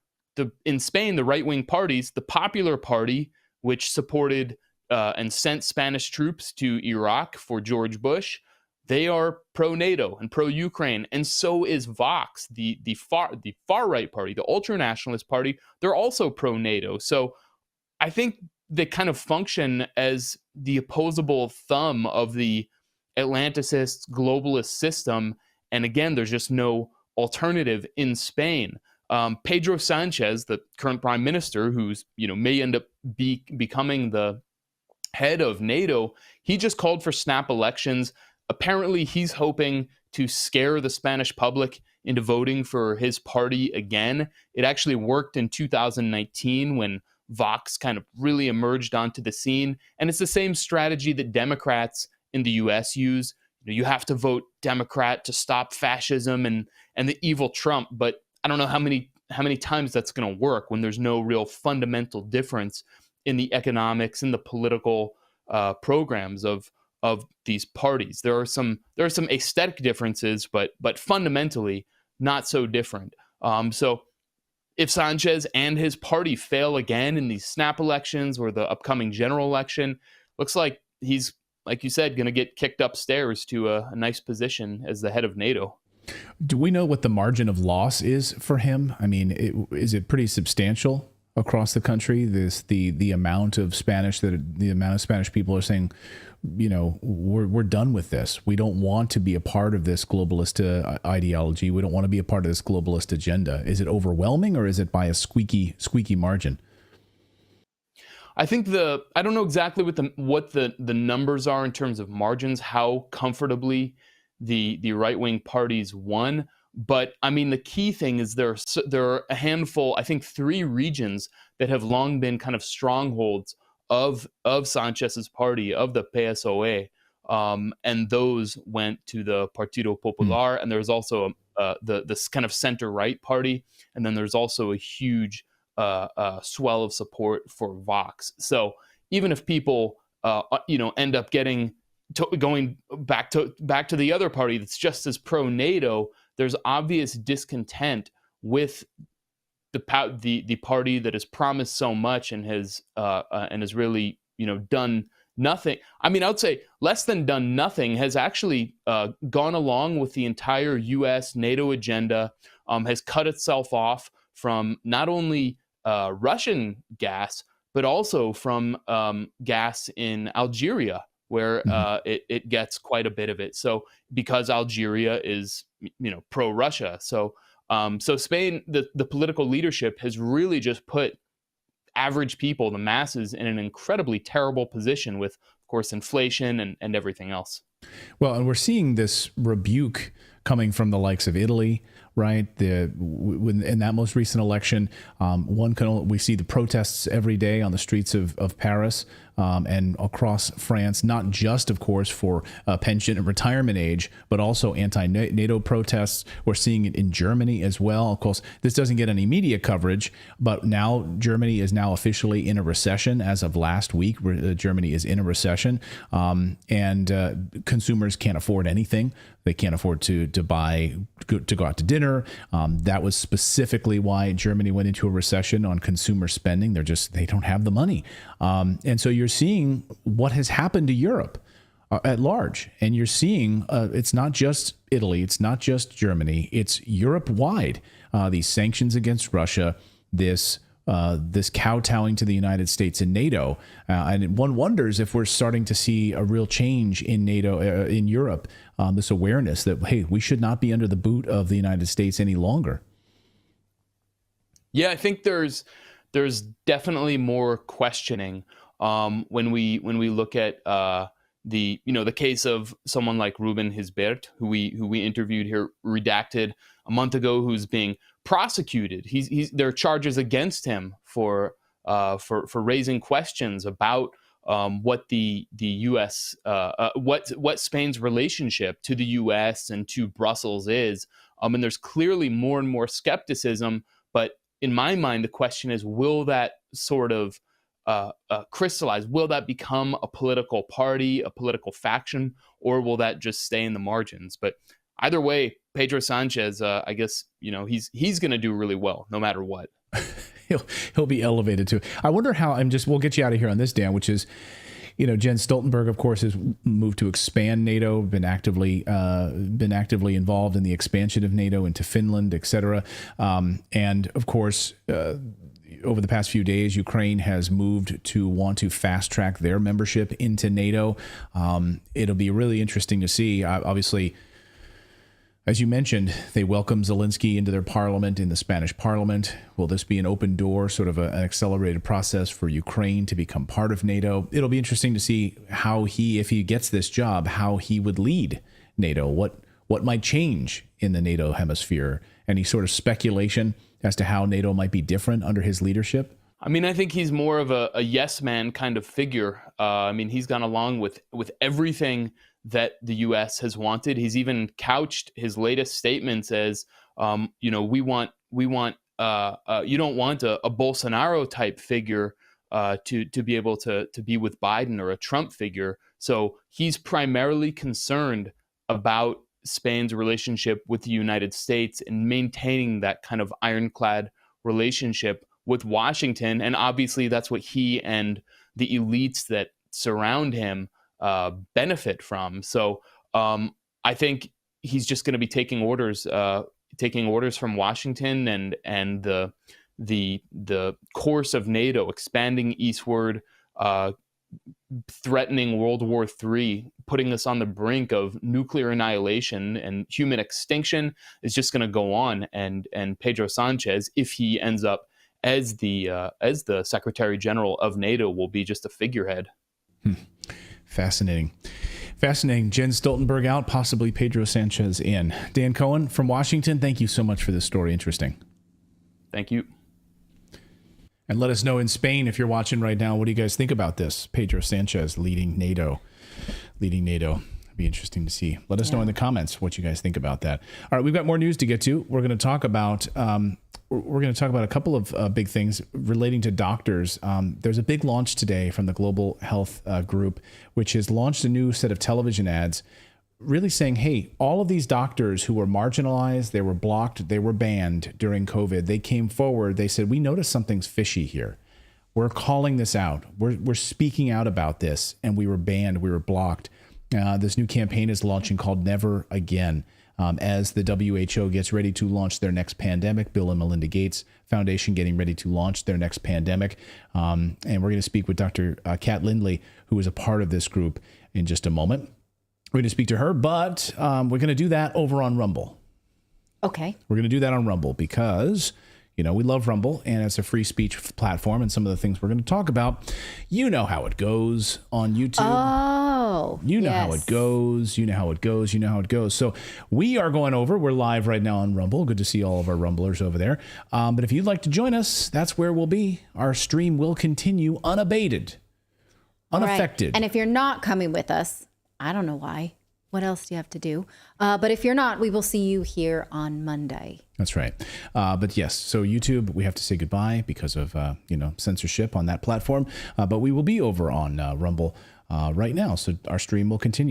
in Spain, the right-wing parties, the Popular Party, which supported and sent Spanish troops to Iraq for George Bush, they are pro-NATO and pro-Ukraine, and so is Vox, the far-right party, the ultra-nationalist party. They're also pro-NATO. So I think they kind of function as the opposable thumb of the Atlanticist globalist system. And again, there's just no alternative in Spain. Pedro Sanchez, the current prime minister, who's may end up becoming the head of NATO, he just called for snap elections. Apparently, he's hoping to scare the Spanish public into voting for his party again. It actually worked in 2019 when Vox kind of really emerged onto the scene. And it's the same strategy that Democrats in the US use. You have to vote Democrat to stop fascism and the evil Trump. But I don't know how many times that's going to work when there's no real fundamental difference in the economics and the political programs of these parties. There are some aesthetic differences, but fundamentally not so different. So if Sanchez and his party fail again in these snap elections or the upcoming general election, looks like he's, like you said, going to get kicked upstairs to a nice position as the head of NATO. Do we know what the margin of loss is for him? I mean, is it pretty substantial across the country? The amount of Spanish people are saying, we're done with this. We don't want to be a part of this globalist ideology. We don't want to be a part of this globalist agenda. Is it overwhelming, or is it by a squeaky margin? I think I don't know exactly what the numbers are in terms of margins, how comfortably the right-wing parties won. But I mean, the key thing is there are a handful, I think 3 regions that have long been kind of strongholds of Sanchez's party, of the PSOE, and those went to the Partido Popular, and there's also this kind of center-right party, and then there's also a huge swell of support for Vox. So even if people end up going back to the other party that's just as pro-NATO, there's obvious discontent with the party that has promised so much and has really done nothing. I mean, I would say less than done nothing, has actually gone along with the entire U.S. NATO agenda, has cut itself off from not only Russian gas, but also from gas in Algeria, where it gets quite a bit of it. So because Algeria is pro-Russia. So Spain, the political leadership has really just put average people, the masses, in an incredibly terrible position with, of course, inflation and everything else. Well, and we're seeing this rebuke coming from the likes of Italy, right? In that most recent election, we see the protests every day on the streets of Paris and across France, not just, of course, for pension and retirement age, but also anti-NATO protests. We're seeing it in Germany as well. Of course, this doesn't get any media coverage, but now Germany is now officially in a recession. As of last week, Germany is in a recession, and consumers can't afford anything. They can't afford to go out to dinner. That was specifically why Germany went into a recession on consumer spending. They don't have the money. And so you're seeing what has happened to Europe at large. And you're seeing it's not just Italy, it's not just Germany, it's Europe-wide. These sanctions against Russia, this kowtowing to the United States and NATO. And one wonders if we're starting to see a real change in NATO, in Europe, this awareness that, hey, we should not be under the boot of the United States any longer. Yeah, I think there's definitely more questioning when we look at the case of someone like Ruben Gisbert, who we interviewed here, Redacted, a month ago, who's being prosecuted. There are charges against him for raising questions about what the U.S. What Spain's relationship to the U.S. and to Brussels is, and there's clearly more and more skepticism. But in my mind, the question is, will that sort of crystallize? Will that become a political party, a political faction, or will that just stay in the margins? But either way, Pedro Sanchez, I guess, he's going to do really well no matter what. He'll be elevated too. I wonder how. We'll get you out of here on this, Dan, which is, Jens Stoltenberg, of course, has moved to expand NATO, been actively involved in the expansion of NATO into Finland, et cetera. And of course, over the past few days, Ukraine has moved to want to fast track their membership into NATO. It'll be really interesting to see. Obviously, as you mentioned, they welcome Zelensky into their parliament, in the Spanish parliament. Will this be an open door, sort of an accelerated process for Ukraine to become part of NATO? It'll be interesting to see how if he gets this job, how he would lead NATO. What might change in the NATO hemisphere? Any sort of speculation as to how NATO might be different under his leadership? I mean, I think he's more of a yes man kind of figure. He's gone along with everything that the U.S. has wanted. He's even couched his latest statements as, we want. You don't want a Bolsonaro type figure to be able to be with Biden, or a Trump figure. So he's primarily concerned about Spain's relationship with the United States and maintaining that kind of ironclad relationship with Washington. And obviously that's what he and the elites that surround him benefit from. So I think he's just going to be taking orders from Washington, and the course of NATO expanding eastward, threatening World War III, putting us on the brink of nuclear annihilation and human extinction, is just going to go on. And Pedro Sanchez, if he ends up as the Secretary General of NATO, will be just a figurehead. Fascinating. Jens Stoltenberg out, possibly Pedro Sanchez in. Dan Cohen from Washington, thank you so much for this story. Interesting. Thank you. And let us know in Spain, if you're watching right now, what do you guys think about this? Pedro Sanchez leading NATO. It'd be interesting to see. Let us know in the comments what you guys think about that. All right, we've got more news to get to. We're going to talk about a couple of big things relating to doctors. There's a big launch today from the Global Health Group, which has launched a new set of television ads, really saying, hey, all of these doctors who were marginalized, they were blocked, they were banned during COVID, they came forward, they said, we noticed something's fishy here. We're calling this out. We're speaking out about this, and we were banned, we were blocked. This new campaign is launching called Never Again. As the WHO gets ready to launch their next pandemic, Bill and Melinda Gates Foundation getting ready to launch their next pandemic. And we're going to speak with Dr. Kat Lindley, who is a part of this group, in just a moment. We're going to speak to her, but we're going to do that over on Rumble. Okay. We're going to do that on Rumble because, you know, we love Rumble and it's a free speech platform, and some of the things we're going to talk about, you know how it goes on YouTube. Oh, you know how it goes. You know how it goes. You know how it goes. So we are going over. We're live right now on Rumble. Good to see all of our Rumblers over there. But if you'd like to join us, that's where we'll be. Our stream will continue unabated, unaffected. Right. And if you're not coming with us, I don't know why. What else do you have to do? But if you're not, we will see you here on Monday. That's right. But yes, so YouTube, we have to say goodbye because of, censorship on that platform. But we will be over on Rumble right now. So our stream will continue.